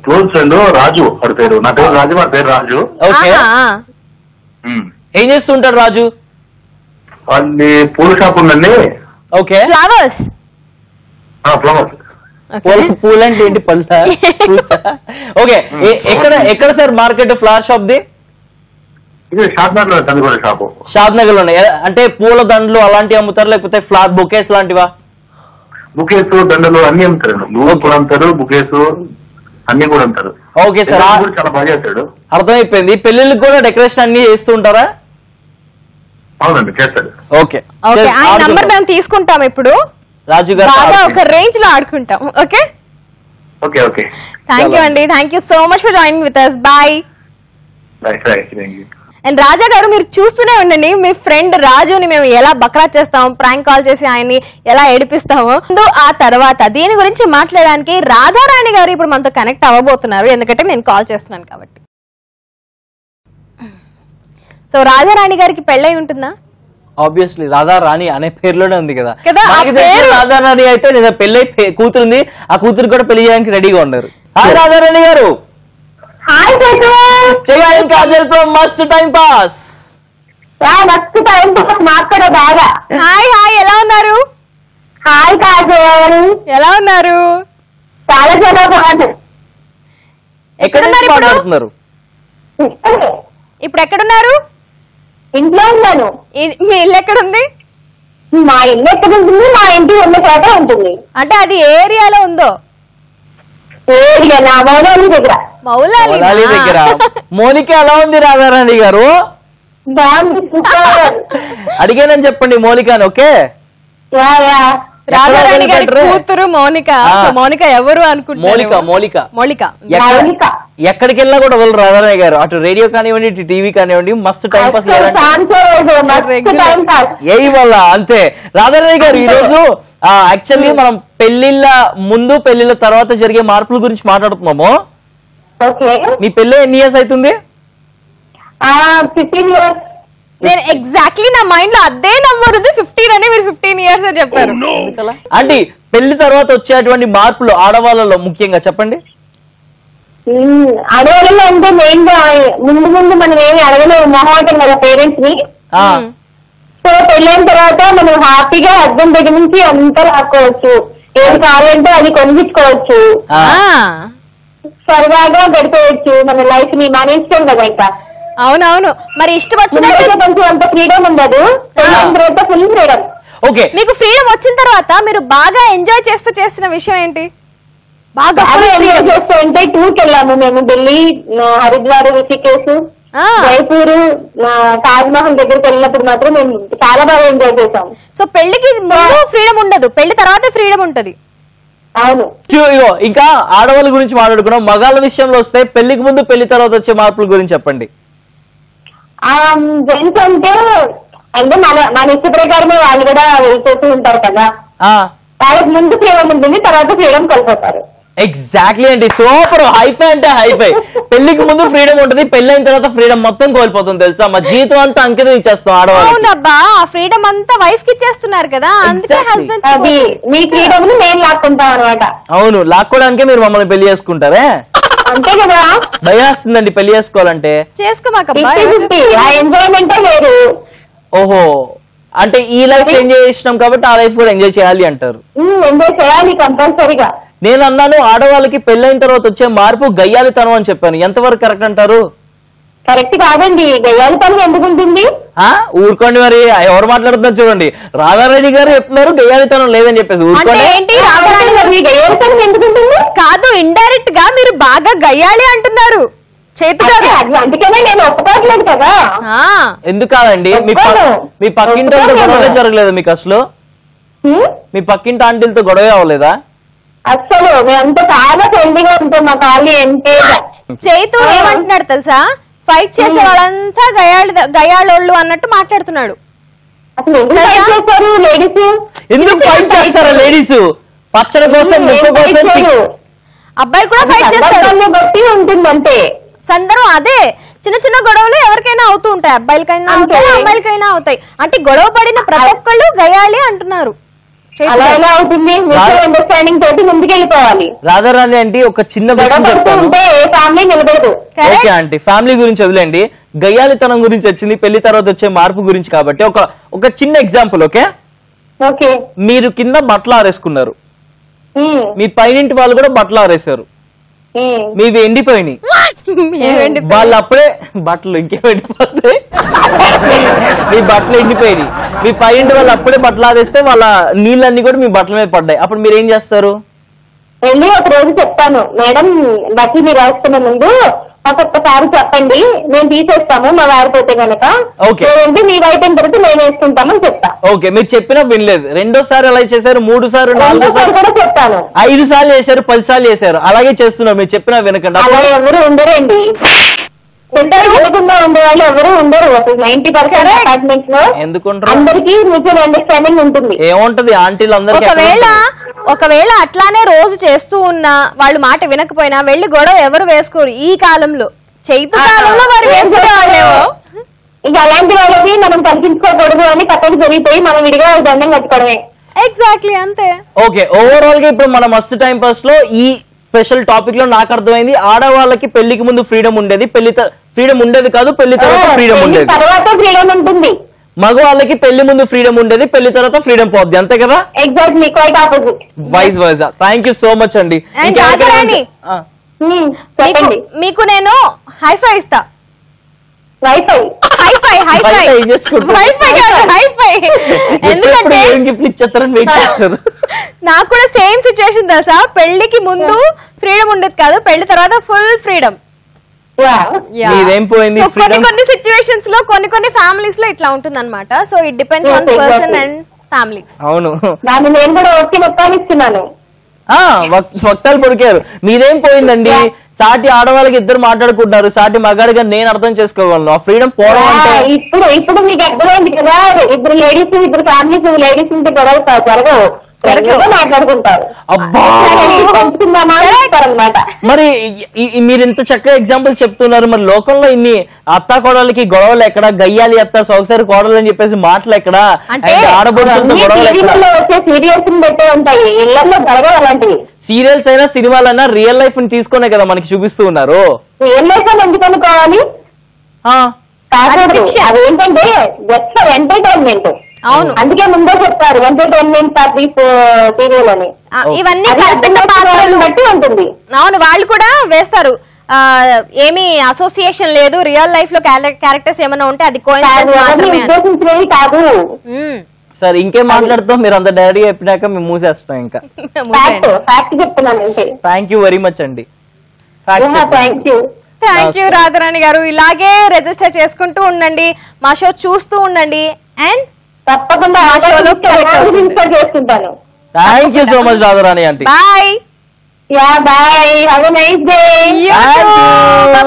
క్లోజ్ ఫ్రెండ్ రాజు, వాడి పేరు. నా పేరు రాజు, వాడి పేరు రాజు. ఓకే, ఏం చేస్తుంటాడు రాజు? వాడి పూల షాప్ ఉందండి. Okay, flowers. ఫ్లవర్స్. పూలు అంటే ఏంటి? పళ్ళ? ఓకే, ఎక్కడ sir market flower shop the? Shadnagar లో తండ్రి షాపు. షాద్నగర్ లోనే. అంటే పూల దండలు అలాంటివి అమ్ముతారు, లేకపోతే ఫ్లవర్ బొకేస్ లాంటివా? బుకేస్, దండలు అన్ని అమ్ముతారు. నువ్వు కూడా అమ్ముతారు, బుకేస్ అన్ని కూడా అమ్ముతారు. ఓకే సార్, చాలా బాగా చేస్తాడు. అర్థమైపోయింది. పెళ్లిళ్ళకి కూడా డెకరేషన్ అన్ని చేస్తుంటారా? అవునండి, చేస్తాడు. ఓకే, ఆయన నంబర్ మేము తీసుకుంటాం ఇప్పుడు. రాజు గారు ఒక రేంజ్ లో ఆడుకుంటాం. Okay okay okay, thank you అండి. Thank you so much for joining with us. Bye. And Raja గారు, మీరు చూస్తూనే ఉండండి. మీ ఫ్రెండ్ రాజుని మేము ఎలా బక్రా చేస్తాము, ప్రాంక్ కాల్ చేసి ఆయన్ని ఎలా ఏడిపిస్తాము. ఆ తర్వాత దీని గురించి మాట్లాడడానికి రాధారాణి గారు ఇప్పుడు మనతో కనెక్ట్ అవ్వబోతున్నారు, ఎందుకంటే నేను కాల్ చేస్తున్నాను కాబట్టి. సో రాధారాణి గారికి పెళ్ళై ఉంటుందా? ఆబ్వియస్లీ రాధారాణి అనే పేరులోనే ఉంది కదా. రాధారాణి అయితే లేదా పెళ్ళై కూతురుంది, ఆ కూతురు కూడా పెళ్లి చేయడానికి రెడీగా ఉన్నారు. హాయ్ రాధారాణి గారు. చేయాలి కాజల్ తో మస్తు టైం పాస్. మస్తు టైం పాస్ మాట్లాడే బాగా. హాయ్ హాయ్, ఎలా ఉన్నారు? హాయ్ కాజల్, ఎలా ఉన్నారు? చాలా చాలా బాగుంది. ఎక్కడున్నారు ఇప్పుడు? ఇప్పుడు ఎక్కడున్నారు? ఇంట్లో ఉన్నాను. మీ ఇల్లు ఎక్కడుంది? మా ఇల్లు ఎక్కడ ఉంటుంది? మా ఇంటి ఉన్న చోట ఉంటుంది. అంటే అది ఏ ఏరియాలో ఉందో? మౌలాలి దగ్గర. మౌలాలి దగ్గర. మోనిక ఎలా ఉంది రాధారాణి గారు? అడిగానని చెప్పండి మోనికాని. ఓకే, రాధారాణి గారి కూతురు మౌనిక. మౌనిక ఎవరు అనుకుంటున్నారు? మౌలిక. ఎక్కడికి వెళ్ళినా కూడా వాళ్ళు రాధారాణి గారు, అటు రేడియో కానివ్వండి, ఇటు టీవీ కానివ్వండి, మస్తు టైం పాస్ ఏ వల్ల. అంతే రాధారాణి గారు, ఈ రోజు యాక్చువల్లీ మనం పెళ్లిళ్ళ ముందు పెళ్లిళ్ళ తర్వాత జరిగే మార్పుల గురించి మాట్లాడుతున్నాము. మీ పెళ్లి ఎన్ని ఇయర్స్ అవుతుంది? నేను ఎగ్జాక్ట్లీ నా మైండ్ లో అదే నంబర్ ఉంది 15 అని మీరు 15 years అని చెప్పారు. అంటే పెళ్లి తర్వాత వచ్చేటువంటి మార్పులు ఆడవాళ్ళలో ముఖ్యంగా చెప్పండి. ఆడవాళ్ళలో అంటే మెయిన్ గా ముందు మనం ఏమి అడగలేము మొహమాటం కదా పేరెంట్స్ ని. సో పెళ్ళైన తర్వాత మనం హ్యాపీగా హస్బెండ్ దగ్గర నుంచి అంతా రాసుకోవచ్చు, ఏది కావాలంటే అది కొనిపించుకోవచ్చు, సరదాగా గడిపేయచ్చు మన లైఫ్ ని. మన ఇష్టం కదా ఇంకా. అవునవును. మరి ఇష్టం వచ్చినట్టు కొంచెం అంత ఫ్రీడమ్ ఉండదు, పెళ్ళైన తర్వాత ఫుల్ ఫ్రీడమ్. ఓకే, మీకు ఫ్రీడమ్ వచ్చిన తర్వాత మీరు బాగా ఎంజాయ్ చేస్తూ చేస్తున్న విషయం ఏంటి? బాగా ఎంజాయ్ చేస్తూ ఉంటే టూర్కి వెళ్ళాము మేము, ఢిల్లీ, హరిద్వార్, రిషికేశ్, జైపూర్, తాజ్ మహల్ దగ్గరికి వెళ్ళినప్పుడు మాత్రం మేము చాలా బాగా ఎంజాయ్ చేసాం. సో పెళ్లికి ముందు ఫ్రీడమ్ ఉండదు, పెళ్లి తర్వాత ఫ్రీడమ్ ఉంటది. అవును. ఇంకా ఆడవాళ్ళ గురించి మాట్లాడుకున్నాం. మగాళ్ళ విషయంలో వస్తే పెళ్లికి ముందు పెళ్లి తర్వాత వచ్చే మార్పుల గురించి చెప్పండి. జెంట్స్ అంటే మన ఇష్ట ప్రకారమే వాళ్ళు కూడా వెళ్ళిపోతూ ఉంటారు కదా, వాళ్ళకి ముందు ఫ్రీడమ్ ఉంటుంది, తర్వాత ఫ్రీడమ్ కోల్పోతారు. ఎగ్జాక్ట్లీ అండి, సూపర్. హైఫై అంటే హైఫై. పెళ్లికి ముందు ఫ్రీడమ్ ఉంటుంది, పెళ్ళైన తర్వాత ఫ్రీడమ్ మొత్తం కోల్పోతుంది తెలుసా. మా జీవితం అంతా అంకితం ఇచ్చేస్తాం ఆడవాళ్ళు. అవునబ్బా, ఆ ఫ్రీడమ్ అంతా వైఫ్ కి ఇచ్చేస్తున్నారు కదా, అందుకే హస్బెండ్ అది మీ ఫ్రీడమ్ ని మేము లాక్కుంటాం అనమాట. అవును, లాక్కోవడానికే మీరు మమ్మల్ని పెళ్లి చేసుకుంటారే. అంతే కదా. భయాస్తుందండి పెళ్లి చేసుకోవాలంటే. చేసుకోమాకబ్బా, ఎంజాయ్మెంటే లేదు. ఓహో, అంటే ఈ లైఫ్ ఎంజాయ్ చేసినాం కాబట్టి ఆ లైఫ్ కూడా ఎంజాయ్ చేయాలి అంటారు. ఎంజాయ్ చేయాలి కంపల్సరీగా. నేను అన్నాను ఆడవాళ్ళకి పెళ్ళైన తర్వాత వచ్చే మార్పు గయ్యాలితనం అని చెప్పాను. ఎంతవరకు కరెక్ట్ అంటారు? కరెక్ట్ కాదండి, గయ్యాలితనం ఎందుకు ఉంటుంది? ఊరుకోండి, మరి ఎవరు మాట్లాడుతున్నారు చూడండి. రాధారాణి గారు చెప్తున్నారు గయ్యాలితనం లేదని చెప్పేసి. గయ్యాలితనం ఎందుకు ఉంటుంది? కాదు, ఇండైరెక్ట్ గా మీరు బాగా గయ్యాలి అంటున్నారు చేతు గారు. అందుకనే నేను ఒప్పుకోవట్లేదు కదా. ఎందుకు కాదండి, మీ పక్కింటి గొడవలే జరగలేదు మీకు అసలు? మీ పక్కింటి ఆంటీలతో గొడవ అవ్వలేదా? అసలు మేమంతా చాలా ఫ్రెండ్లీగా ఉంటాం, మా కాళ్ళు ఎంతే. చేతు ఏమంటున్నాడు తెలుసా, ఫైట్ చేసే వాళ్ళంతా గయ్యాళోళ్ళు అన్నట్టు మాట్లాడుతున్నాడు. అసలు ఎందుకు ఫైట్ చేస్తారు లేడీస్? ఎందుకు ఫైట్ చేస్తారా లేడీస్? పచ్చడి కోసం, ముక్క కోసం. అబ్బాయి కూడా ఫైట్ చేస్తారు, బట్టి ఉంటుంది అంతే. సందర్భం అదే. చిన్న చిన్న గొడవలు ఎవరికైనా అవుతూ ఉంటాయి, అబ్బాయిలకైనా అవుతాయి, అమ్మాయిలకైనా అవుతాయి. అంటే గొడవ పడిన ప్రతి ఒక్కళ్ళు గయ్యాలి అంటున్నారు. అలా ఎలా అవుతుంది? అండర్స్టాండింగ్ తోటి ముందుకెళ్ళిపోవాలి. రాధారాణి అంటే ఒక చిన్న విషయం చెప్తాను. ఫ్యామిలీ నిలబడదు. ఓకే ఆంటీ, ఫ్యామిలీ గురించి వదిలేండి, గయ్యాలితనం గురించి వచ్చింది, పెళ్లి తర్వాత వచ్చే మార్పు గురించి కాబట్టి ఒక చిన్న ఎగ్జాంపుల్. ఓకే, మీరు కింద బట్టలు ఆరేసుకున్నారు, మీ పైనింటి వాళ్ళు కూడా బట్టలు ఆరేసారు, మీవి ఎండిపోయినాయి. వాళ్ళు అప్పుడే బట్టలు ఇంకేం ఎండిపోతాయి, మీ బట్టలు ఎండిపోయినాయి. మీ పైంటి వాళ్ళు అప్పుడే బట్టలు ఆదేస్తే వాళ్ళ నీళ్ళన్నీ కూడా మీ బట్టల మీద పడ్డాయి. అప్పుడు మీరు ఏం చేస్తారు? వెళ్ళి ఒక రోజు చెప్తాను, మేడం బట్టలు మీరు వేసుకునే ముందు మాకు ఒక్కసారి చెప్పండి, మేము తీసేస్తాము మా వారిపోతే కనుక, మీ అయిపోయిన తర్వాత మేము వేసుకుంటామని చెప్తా. ఓకే, మీరు చెప్పినా వినలేదు. రెండోసారి అలా చేశారు, 3 సార్లు, 4 సార్లు కూడా చెప్తాను, 5 సార్లు చేశారు, 10 సార్లు చేశారు, అలాగే చేస్తున్నారు. మీరు చెప్పినా వినకండి. అలా ఎవరు ఉండరండి, ఉండేవాళ్ళు ఎవరు ఉండరు. 90% అపార్ట్మెంట్స్ లో ఎందుకుంటారు? అందరికీ మ్యూచువల్ అండర్స్టాండింగ్ ఉంటుంది. ఏముంటది ఆంటీలు అందరికీ. ఒకవేళ అట్లానే రోజు చేస్తూ ఉన్నా వాళ్ళు మాట వినకపోయినా వెళ్ళి గొడవ ఎవరు వేసుకోరు ఈ కాలంలో. చైతు కాలంలో వారు వేసుకునే వాళ్ళేవో. ఇంకా అలాంటి వాళ్ళని మనం కల్పించుకోకూడదు అని పక్కకు జరిగిపోయి మనం విడిగా దండం కట్టుకోవడమే. ఎగ్జాక్ట్లీ అంతే. ఓకే, ఓవరాల్ గా ఇప్పుడు మన మస్తు టైం పాస్ లో ఈ స్పెషల్ టాపిక్ లో నాకు అర్థమైంది, ఆడవాళ్ళకి పెళ్లికి ముందు ఫ్రీడమ్ ఉండేది, ఫ్రీడమ్ ఉండేది కాదు, పెళ్లి తర్వాత ఫ్రీడమ్ ఉండేది, తర్వాత ఫ్రీడమ్ ఉంటుంది. మగవాళ్ళకి పెళ్లి ముందు ఫ్రీడమ్ ఉండేది, పెళ్లి తర్వాత ఫ్రీడమ్ పోద్ది, అంతే కదా? Exactly, quite opposite. Vice versa. Thank you so much అండి. మీకు నేను హైఫై ఇస్తా. ఎందుకంటే నాకు కూడా సేమ్ సిచ్యువేషన్ తెలుసా, పెళ్లికి ముందు ఫ్రీడమ్ ఉండేది కాదు, పెళ్లి తర్వాత ఫుల్ ఫ్రీడమ్. కొన్ని సిచ్యువేషన్స్ లో కొన్ని ఫ్యామిలీస్ లో ఇట్లా ఉంటుంది అనమాట. So it depends on person and families. అవును, నేను కూడా వచ్చి మొత్తం ఇస్తున్నాను. వక్తాలు పొడికారు. మీదేం పోయిందండి? సాటి ఆడవాళ్ళకి ఇద్దరు మాట్లాడుకుంటారు, సాటి మగాడిగా నేను అర్థం చేసుకోగలను. ఆ ఫ్రీడమ్ పోవడం అంటే ఇప్పుడు మీకు అర్థమైంది కదా, ఇద్దరు లేడీస్, ఇద్దరు ఫ్యామిలీస్, లేడీస్ ఉంటే గొడవ జరగవు. మాట్లాడుకుంటారు. మరి మీరు ఇంత చక్కగా ఎగ్జాంపుల్స్ చెప్తున్నారు, మరి లోకంలో ఇన్ని అత్తా కోడలకి గొడవలు ఎక్కడ, గయ్యాలి అత్త సొగసారి కోడలు అని చెప్పేసి మాటలు ఎక్కడ, ఆడబడుతులతో గొడవలు ఎక్కడ? సీరియల్స్ అయినా సినిమాలైనా రియల్ లైఫ్ ని తీసుకునే కదా మనకి చూపిస్తూ ఉన్నారు. రియల్ లైఫ్ ఎందుకు అనుకోవాలి? అదేంటంటే జస్ట్ ఫర్ ఎంటర్టైన్మెంట్. అవును, అందుకే ముందే చెప్తారు ఎంటర్టైన్మెంట్ పర్పస్ సీరియల్ అని. ఇవన్నీ బట్టి ఉంటుంది. అవును, వాళ్ళు కూడా వేస్తారు. ఏమి అసోసియేషన్ లేదు, రియల్ లైఫ్ లో క్యారెక్టర్స్ ఏమైనా ఉంటే అది ఉద్దేశించినవి కాదు. సరే, ఇంకేం మాట్లాడుతాం? మీరు అంత డాడీ చెప్పినాక మేము మూసేస్తాం. ఇంకా ఫ్యాక్ట్ చెప్తున్నాను. థ్యాంక్ యూ వెరీ మచ్ అండి. థ్యాంక్ యూ రాధారాణి గారు. ఇలాగే రిజిస్టర్ చేసుకుంటూ ఉండండి, మా షో చూస్తూ ఉండండి, అండ్ తప్పకుండా ఆ షోలో చేసుకుంటాను. Thank you so much Radharani aunty. Bye. Yeah bye, have a nice day.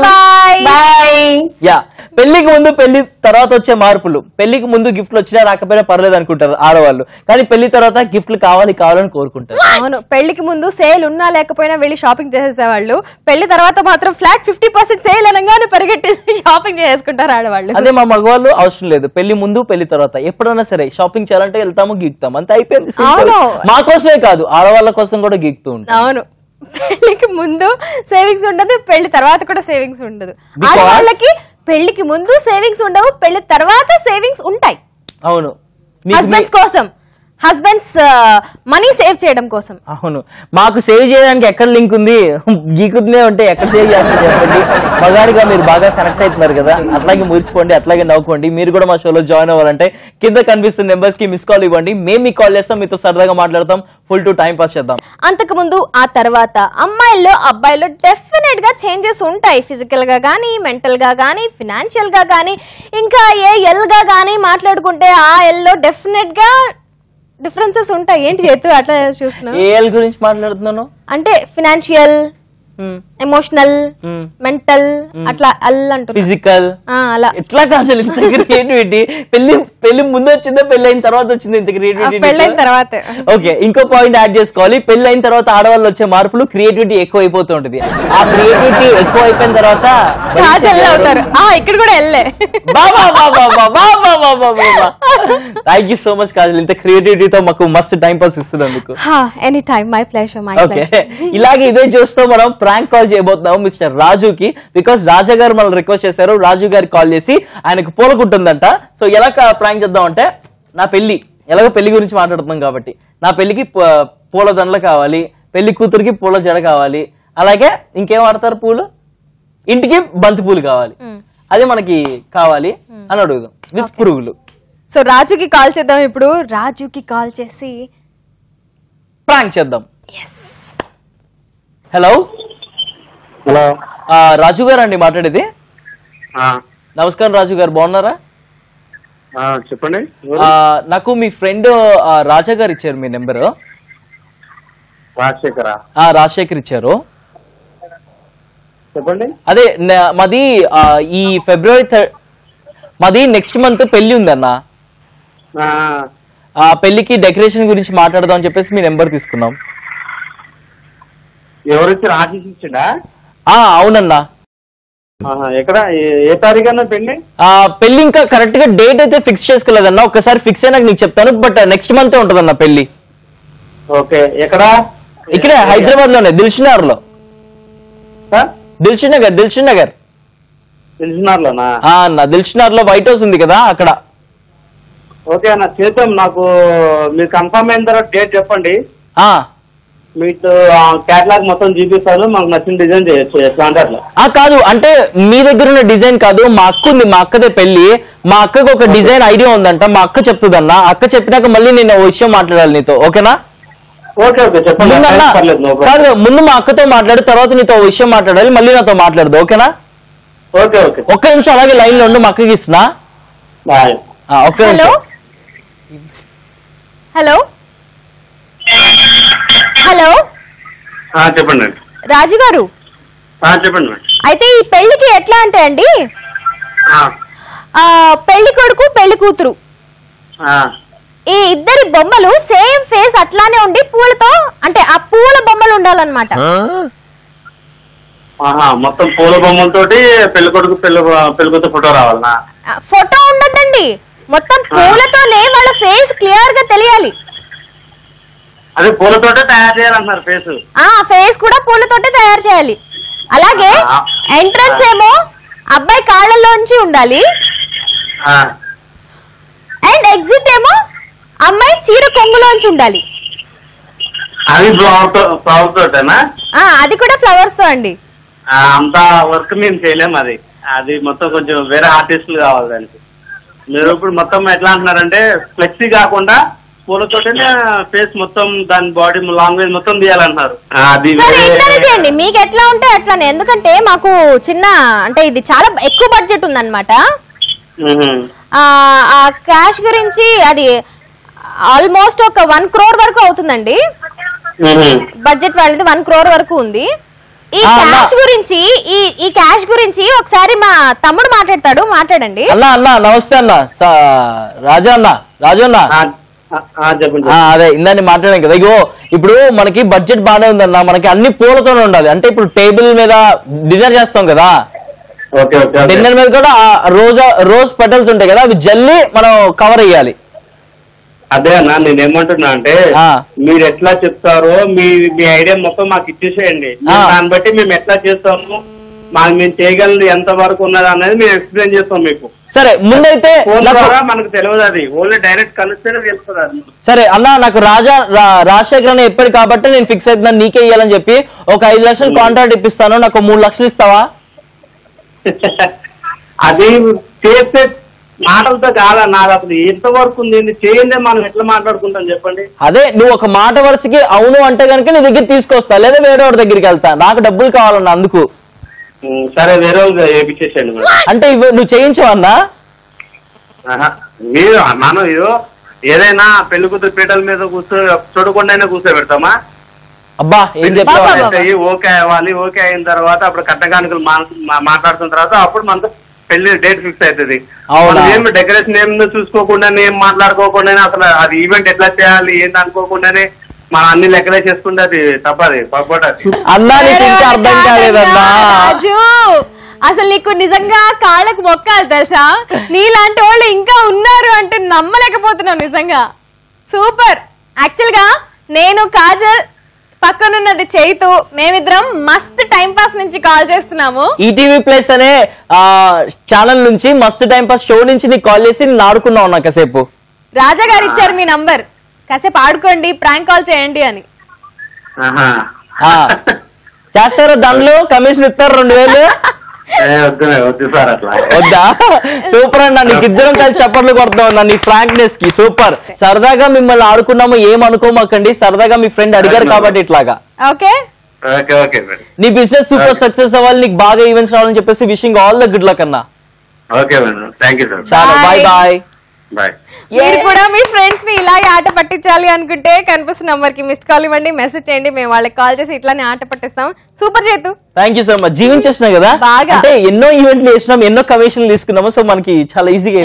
Bye bye. Yeah, పెళ్లికి ముందు పెళ్లి తర్వాత వచ్చే మార్పులు. పెళ్లికి ముందు గిఫ్ట్లు వచ్చినా రాకపోయినా పర్లేదు అనుకుంటారు ఆడవాళ్ళు, కానీ పెళ్లి తర్వాత గిఫ్ట్లు కావాలని కోరుకుంటారు. అవును, పెళ్లికి ముందు సేల్ ఉన్నా లేకపోయినా వెళ్ళి షాపింగ్ చేసేసేవాళ్ళు. పెళ్లి తర్వాత మాత్రం ఫ్లాట్ 50% సేల్ అనగానే పరిగెట్టేసి షాపింగ్ చేసుకుంటారు ఆడవాళ్ళు. అదే మా మగవాళ్ళు అవసరం లేదు, పెళ్లి ముందు పెళ్లి తర్వాత ఎప్పుడైనా సరే షాపింగ్ చేయాలంటే వెళ్తాము, గీక్తాం, అంత అయిపోయింది. మా కోసమే కాదు, ఆడవాళ్ళ కోసం కూడా గీక్తూ ఉంటాం. అవును, పెళ్లికి ముందు సేవింగ్స్ ఉండదు, పెళ్లి తర్వాత కూడా సేవింగ్స్ ఉండదు. ఆడవాళ్ళకి పెళ్లికి ముందు సేవింగ్స్ ఉండవు, పెళ్లి తర్వాత సేవింగ్స్ ఉంటాయి. అవును, హస్బెండ్స్ కోసం, హస్బెండ్స్ మనీ సేవ్ చేయడం కోసం. అవును, మాకు సేవ్ చేయడానికి ఎక్కడ లింక్ ఉంది? గీకుతూనే ఉంటే ఎక్కడ సేవ్ చేస్తారు చెప్పండి. మగాడిగా మీరు బాగా కనెక్ట్ అవుతున్నారు కదా, అట్లాగే మురిసిపోండి, అట్లాగే నవ్వుకోండి. మీరు కూడా మా షోలో జాయిన్ అవ్వాలంటే కింద కనిపిస్తున్న నెంబర్స్ కి మిస్ కాల్ ఇవ్వండి, మేము మీకు కాల్ చేస్తాం, మీతో సరదాగా మాట్లాడతాం, ఫుల్ టు టైం పాస్ చేద్దాం. అంతకు ముందు ఆ తర్వాత అమ్మాయిల్లో అబ్బాయిల్లో డెఫినెట్ గా చేంజెస్ ఉంటాయి. ఫిజికల్ గా గానీ, మెంటల్ గా గానీ, ఫినాన్షియల్ గా గానీ, ఇంకా ఏ ఎల్ గా గానీ మాట్లాడుకుంటే ఆ ఎల్ లో డెఫినెట్ గా డిఫరెన్సెస్ ఉంటాయి. ఏంటి చేతు అట్లా చూస్తున్నావు? ఏఎల్ గురించి మాట్లాడుతున్నాను అంటే ఫినాన్షియల్, ఎమోషనల్, మెంటల్, అట్లా అల్ అంటుంది. ఫిజికల్ అలా ఎట్లా కాదు. ఇంత క్రియేటివిటీ పెళ్లి ముందు వచ్చిందా పెళ్లి అయిన తర్వాత వచ్చింది? ఇంత క్రియేటివిటీ పెళ్ళైన తర్వాత. ఓకే, ఇంకో పాయింట్ యాడ్ చేసుకోవాలి. పెళ్లి అయిన తర్వాత ఆడవాళ్ళు వచ్చే మార్పులు క్రియేటివిటీ ఎక్కువ అయిపోతూ ఉంటుంది. ఆ క్రియేటివిటీ ఎక్కువ అయిపోయిన తర్వాత అవుతారు. ఇక్కడ కూడా వెళ్ళే. Thank you so much Kajal, ఇంత క్రియేటివిటీతో మాకు మస్తు టైం పాస్ ఇస్తున్నందుకు. Any time, my pleasure. Okay, ఇలాగే ఇదే చూస్తూ మనం ప్రాంక్ కాల్ చేయబోతున్నాము మిస్టర్ రాజుకి. బికాస్ రాజా గారు మనం రిక్వెస్ట్ చేశారు, రాజు గారికి కాల్ చేసి ఆయనకు పూలకుంటుందంట. సో ఎలా ప్రాంక్ చేద్దాం అంటే, నా పెళ్లి ఎలాగో పెళ్లి గురించి మాట్లాడుతున్నాం కాబట్టి, నా పెళ్లికి పూల దండలు కావాలి, పెళ్లి కూతురికి పూల జడ కావాలి, అలాగే ఇంకేం వాడతారు పూలు, ఇంటికి బంతి పూలు కావాలి, అదే మనకి కావాలి అని అడుగుదాం విత్ పురుగులు. సో రాజుకి కాల్ చేద్దాం ఇప్పుడు. రాజుకి కాల్ చేసి ప్రాంక్ చేద్దాం. హలో హలో, రాజు గారు అండి మాట్లాడేది. నమస్కారం రాజు గారు, బాగున్నారా? చెప్పండి. నాకు మీ ఫ్రెండ్ రాజా గారు ఇచ్చారు మీ నెంబరు. రాజశేఖర్ ఇచ్చారు. చెప్పండి. అదే మాది ఈ ఫిబ్రవరి మాది నెక్స్ట్ మంత్ పెళ్లి ఉందన్న. ఆ పెళ్లికి డెకరేషన్ గురించి మాట్లాడదాం అని చెప్పేసి మీ నెంబర్ తీసుకున్నాం. ఎవరైతే రాజేష్ ఇచ్చిండా? అవునన్నా. ఎక్కడ, ఏ తారీఖు అన్న పెళ్లి? పెళ్లి ఇంకా కరెక్ట్ గా డేట్ అయితే ఫిక్స్ చేసుకోలేదన్నా, ఒకసారి ఫిక్స్ అయినాక నీకు చెప్తాను. బట్ నెక్స్ట్ మంత్ ఉంటదన్న పెళ్లి. ఓకే, ఎక్కడ? ఇక్కడే హైదరాబాద్ లోనే, దిల్షునగర్ లో. దిల్షునగర్ లోనా? అన్న దిల్షునగర్ లో వైట్ హౌస్ ఉంది కదా, అక్కడ. ఓకే అన్న, చేద్దాం. నాకు మీరు కన్ఫర్మ్ అయిన తర్వాత డేట్ చెప్పండి. మీకు క్యాటలాగ్ మొత్తం చూపిస్తాను, మాకు నచ్చిన డిజైన్ చేయొచ్చు కాంట్రాక్ట్ లో. కాదు అంటే మీ దగ్గర ఉన్న డిజైన్ కాదు, మా అక్క ఉంది, మా అక్కదే పెళ్లి. మా అక్కకు ఒక డిజైన్ ఐడియా ఉందంట, మా అక్క చెప్తుందన్న. అక్క చెప్పినాక మళ్ళీ నేను ఓ విషయం మాట్లాడాలి నీతో, ఓకేనా? ఓకే ఓకే, చెప్పండి. కాదు, ముందు మా అక్కతో మాట్లాడు, తర్వాత నీతో ఓ విషయం మాట్లాడాలి, మళ్ళీ నాతో మాట్లాడదు, ఓకేనా? ఓకే ఓకే, ఒక్క నిమిషం అలాగే లైన్ లో ఉండు, మా అక్కకి ఇస్తున్నా. ఒక్క నిమిషం. హలో హలో, చెప్పండి రాజు గారు. చెప్పండి. అయితే ఈ పెళ్లికి ఎట్లా అంటే అండి, పెళ్లి కొడుకు పెళ్లి కూతురు ఈ ఇద్దరి బొమ్మలు సేమ్ ఫేస్ అట్లానే ఉండి పూలతో అంటే ఆ పూల బొమ్మలు ఉండాలన్నమాట. మొత్తం పూల బొమ్మలతోటి పెళ్ళికొడుకు పెళ్ళికొడుకు ఫోటో రావాలనా? ఫోటో ఉండదండి, మొత్తం పూలతోనే వాళ్ళ ఫేస్ క్లియర్ గా తెలియాలి. అదే పూలతోటే తయారు చేయాలంటున్నారు ఫేస్. ఫేస్ కూడా పూలతోటే తయారు చేయాలి. అలాగే ఎంట్రన్స్ ఏమో అబ్బాయి కాళ్ళల్లోంచి ఉండాలి అండ్ ఎగ్జిట్ ఏమో అమ్మాయి చీర కొంగులోంచి ఉండాలి. అది ఫ్లవర్ తోటేనా? అది కూడా ఫ్లవర్స్ తో అండి. అంత వర్క్ మేము చేయలేము. అది మొత్తం కొంచెం వేరే ఆర్టిస్టులు కావాలి దానికి. మీరు ఇప్పుడు మొత్తం ఎట్లా అంటున్నారంటే ఫ్లెక్సీ కాకుండా పూలతోటనే ఫేస్ మొత్తం దాని బాడీ లాంగ్వేజ్ మొత్తం తీయాలంటున్నారు. చేయండి మీకు ఎట్లా ఉంటే అట్లానే, ఎందుకంటే మాకు చిన్న అంటే ఇది చాలా ఎక్కువ బడ్జెట్ ఉందన్నమాట. ఆ క్యాష్ గురించి అది ఆల్మోస్ట్ ఒక 1 crore వరకు అవుతుందండి. బడ్జెట్ వాళ్ళది 1 crore వరకు ఉంది. ఈ క్యాష్ గురించి ఒకసారి మా తమ్ముడు మాట్లాడతాడు, మాట్లాడండి. అన్నా నమస్తే అన్న. రాజు అన్న అదే ఇందాన్ని మాట్లాడాం కదా. ఇగో ఇప్పుడు మనకి బడ్జెట్ బాగానే ఉందన్న, మనకి అన్ని పూలతోనే ఉండాలి. అంటే ఇప్పుడు టేబుల్ మీద డిన్నర్ చేస్తాం కదా, డిన్నర్ మీద కూడా రోజ్ పెటల్స్ ఉంటాయి కదా, అవి జల్లి మనం కవర్ అయ్యాలి. అదే అన్న నేనేమంటున్నా అంటే మీరు ఎట్లా చెప్తారో మీ ఐడియా మొత్తం మాకు ఇచ్చేసేయండి. దాన్ని బట్టి మేము ఎట్లా చేస్తాము, మేము చేయగలది ఎంత వరకు ఉన్నది అనేది మేము ఎక్స్ప్లెయిన్ చేస్తాం మీకు. సరే ముందైతే మనకు తెలియదు, అది ఓన్లీ డైరెక్ట్ కలిస్తేనే తెలుస్తుంది అది. సరే అన్న, నాకు రాజశేఖర్ అన్న ఎప్పటి కాబట్టి నేను ఫిక్స్ అవుతున్నాను నీకే ఇయ్యాలని చెప్పి ఒక 5 లక్షలు కాంట్రాక్ట్ ఇప్పిస్తాను, నాకు 3 లక్షలు ఇస్తావా? అది చేస్తే మాటలతో కాదా నాది, అసలు ఎంత వరకు ఉంది చేయండి, మనం ఎట్లా మాట్లాడుకుంటాం చెప్పండి. అదే నువ్వు ఒక మాట వరుసకి అవును అంటే కనుక నీ దగ్గర తీసుకొస్తా, లేదా వేరే వాడి దగ్గరికి వెళ్తా, నాకు డబ్బులు కావాలన్నా అందుకు. సరే వేరే వేయించేసేయండి. అంటే నువ్వు చేయించవన్నా? మీరు మనం ఏదైనా పెళ్లి కూతురు పీటల మీద చూడకుండా కూర్చోబెడతామా? అబ్బా ఏం చెప్తావా? ఓకే అవ్వాలి, ఓకే అయిన తర్వాత అప్పుడు కట్టకానుకలు మాట్లాడుతున్న తర్వాత అప్పుడు మనతో పెళ్లి డేట్ ఫిక్స్ అవుతుంది. ఏం డెకరేషన్ ఏం చూసుకోకుండానే ఏం మాట్లాడుకోకుండానే అసలు అది ఈవెంట్ ఎట్లా చేయాలి ఏంటి అనుకోకుండానే మనం అన్ని లెక్కలే చేసుకుంటే అది తప్పది పొరపాటు. అర్థం కాలేదన్నా. అసలు నీకు నిజంగా కాళ్ళకు మొక్కాలి తెలుసా, నీలాంటి వాళ్ళు ఇంకా ఉన్నారు అంటే నమ్మలేకపోతున్నావు నిజంగా. సూపర్. యాక్చువల్ గా నేను కాజల్ పక్కనున్నది చైతు, మేమిద్దరం మస్త్ టైం పాస్ నుంచి కాల్ చేస్తున్నాము. ఈటీవీ ప్లస్ అనే ఛానల్ నుంచి మస్త్ టైం పాస్ షో నుంచి నీకు కాల్ చేసి నేను ఆడుకున్నావు నా కాసేపు. రాజా గారు ఇచ్చారు మీ నంబర్, కాసేపు ఆడుకోండి ప్రాంక్ కాల్ చేయండి అని. చేస్తారా? దానిలో కమిషన్ ఇస్తారు 2000. వద్దా? సూపర్ అన్న, నీకు ఇద్దరం కలిసి చప్పట్లు కొడతాం నీ ఫ్రాంక్నెస్ కి. సూపర్. సరదాగా మిమ్మల్ని ఆడుకున్నాము, ఏమనుకోమాకండి, సరదాగా మీ ఫ్రెండ్ అడిగారు కాబట్టి ఇట్లాగా. ఓకే నీ బిజినెస్ సూపర్ సక్సెస్ అవ్వాలి, నీకు బాగా ఈవెంట్స్ రావాలని చెప్పేసి wishing all the good luck అన్న. చాలా బాయ్ బాయ్. మీరు కూడా మీ ఫ్రెండ్స్ ని ఇలాగే ఆట పట్టించాలి అనుకుంటే కనిపిస్తున్న నంబర్ కి మిస్డ్ కాల్ ఇవ్వండి, మెసేజ్ చేయండి, మేము వాళ్ళకి కాల్ చేసి ఇట్లానే ఆట పట్టిస్తాం. సూపర్ చేతు, థ్యాంక్ యూ సో మచ్. జీవించేసినాం కదా, అంటే ఎన్నో ఈవెంట్లు చేసినాం, ఎన్నో కమిషన్లు తీసుకున్నాము, సో మనకి చాలా ఈజీగా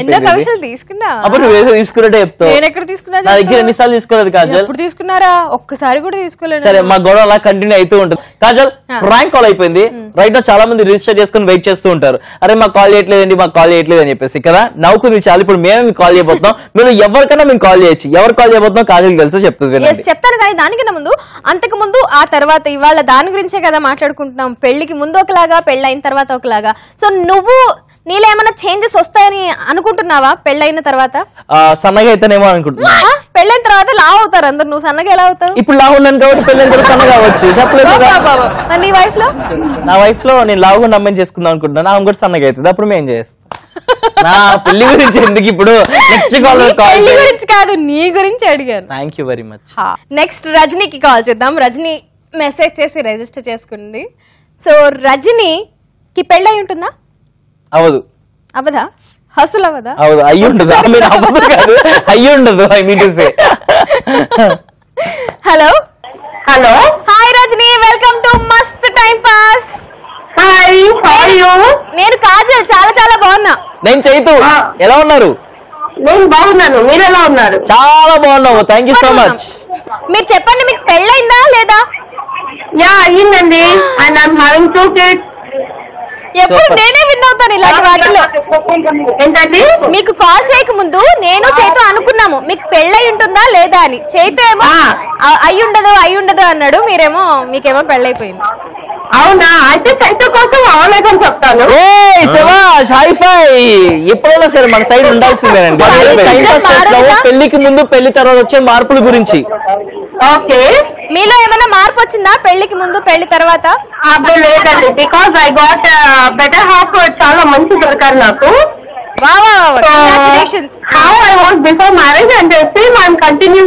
తీసుకున్నా. అప్పుడు నువ్వు ఏదో తీసుకున్నట్టే చెప్తావు. నేను ఎక్కడ తీసుకున్నా? నా దగ్గర ఎన్నిసార్లు తీసుకోలేదు కాజల్. ఎప్పుడు తీసుకున్నారా? ఒక్కసారి కూడా తీసుకోలేదు. సరే మా గొడవ అలా కంటిన్యూ అవుతూ ఉంటుంది. కాజల్ ప్రాంక్ కాల్ అయిపోయింది రైట్. చాలా మంది రిజిస్టర్ చేసుకుని వెయిట్ చేస్తూ ఉంటారు, అరే మాకు కాల్ చేయట్లేదండి, మాకు కాల్ చేయట్లేదు అని చెప్పేసి కదా. నవ్వుకుంది చాలా. ఇప్పుడు మేమే మీకు కాల్ చేయబోతున్నాం, మీరు ఎవరికైనా మేము కాల్ చేయొచ్చు. ఎవరు కాల్ చేయబోతున్నాం కాజల్ తెలుసా చెప్తుంది. చెప్తాను కానీ దానికన్నా ముందు, అంతకు ముందు ఆ తర్వాత ఇవాళ దాని గురించే కదా మాట్లాడుకుంటున్నాం. పెళ్లికి ముందు ఒకలాగా, పెళ్ళైన తర్వాత ఒకలాగా. సో నువ్వు నీలో ఏమైనా చేంజెస్ వస్తాయని అనుకుంటున్నావా పెళ్ళైన తర్వాత? సన్నగా అయితేనేమో అనుకుంటున్నా. పెళ్ళైన తర్వాత లావు అవుతారు అందరు, నువ్వు సన్నగా ఎలా అవుతావు? ఇప్పుడు లావు ఉన్నాను కాబట్టి పెళ్ళైన తర్వాత సన్నగా అవ్వచ్చు. చెప్పలేదు. నీ వైఫ్ లో? నా వైఫ్ లో నేను లావుగా నమ్మని చేసుకుందాం అనుకుంటున్నాను, ఆమె కూడా సన్నగా అవుతుంది, అప్పుడు మేము చేస్తాం. నా పెళ్లి గురించి ఎందుకు ఇప్పుడు, నెక్స్ట్ కాల్ గురించి కాదు నీ గురించి అడిగాను. Thank you very much. Next రజనీకి కాల్ చేద్దాం. రజనీ మెసేజ్ చేసి రిజిస్టర్ చేసుకుంది. సో రజనీకి పెళ్ళై ఉంటుందా? అవదు. అవదా? అసలు అవదా? అవదు. అయ్యి ఉండదు. అయ్యి ఉండదు. I mean to say. Hello hello, hi Rajani, welcome to mast time pass. Hi, how are you? నేను కాజల్, చాలా చాలా బాగున్నా. నేను చైతు, ఎలా ఉన్నారు? నేను బాగున్నాను, మీరు ఎలా ఉన్నారు? చాలా బాగున్నాము, థ్యాంక్ యూ సో మచ్. మీరు చెప్పండి, మీకు పెళ్ళైందా లేదా? యా అయ్యిందండి, అండ్ ఐఎమ్ హ్యావింగ్ 2 kids. ఎప్పుడు నేనే విన్ అవుతాను ఇలాంటి వాటిలో. ఏంటండి? మీకు కాల్ చేయక ముందు నేను చైతు అనుకున్నాము మీకు పెళ్ళై ఉంటుందా లేదా అని. చైతు ఏమో అయ్యి ఉండదు అన్నాడు, మీరేమో మీకేమో పెళ్ళైపోయింది. అవునా? అయితే చైతు కోసం అవలేదని చెప్తాను. ఎప్పుడైనా సరే మన సైడ్ ఉండాల్సిందేనండి. పెళ్లికి ముందు పెళ్లి తర్వాత వచ్చే మార్పుల గురించి. ఓకే, మీలో ఏమైనా మార్పు వచ్చిందా పెళ్లికి ముందు పెళ్లి తర్వాత? అప్పుడు లేదండి, because I got better half, చాలా మంచి దొరకారు నాకు. How I was before marriage and same I'm continue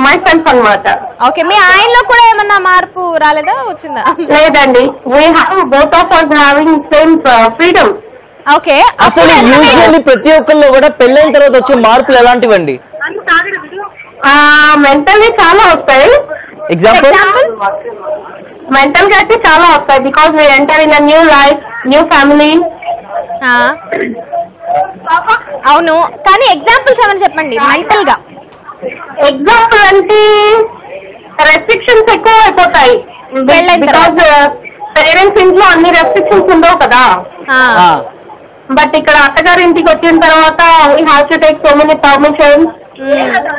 my self అన్నమాట. ఓకే, మీ ఆయనలో కూడా ఏమన్నా మార్పు రాలేదా, వచ్చిందా? లేదండి, we have both of us having same freedom. Okay, అసలు యూజువల్లీ ప్రతి ఒక్కరిలో కూడా పెళ్ళైన తర్వాత వచ్చే మార్పులు ఎలాంటివండి? మెంటల్లీ చాలా వస్తాయి. ఎగ్జాంపుల్? మెంటల్ గా అయితే చాలా వస్తాయి, because we enter in new life, new family. అవును, కానీ ఎగ్జాంపుల్స్ ఏమైనా చెప్పండి మెంటల్ గా. ఎగ్జాంపుల్ అంటే రెస్ట్రిక్షన్స్ ఎక్కువ అయిపోతాయి, బికాస్ పేరెంట్స్ ఇంట్లో అన్ని రెస్ట్రిక్షన్స్ ఉండవు కదా. బట్ ఇక్కడ అత్తగారి ఇంటికి వచ్చిన తర్వాత we have to take so many permissions,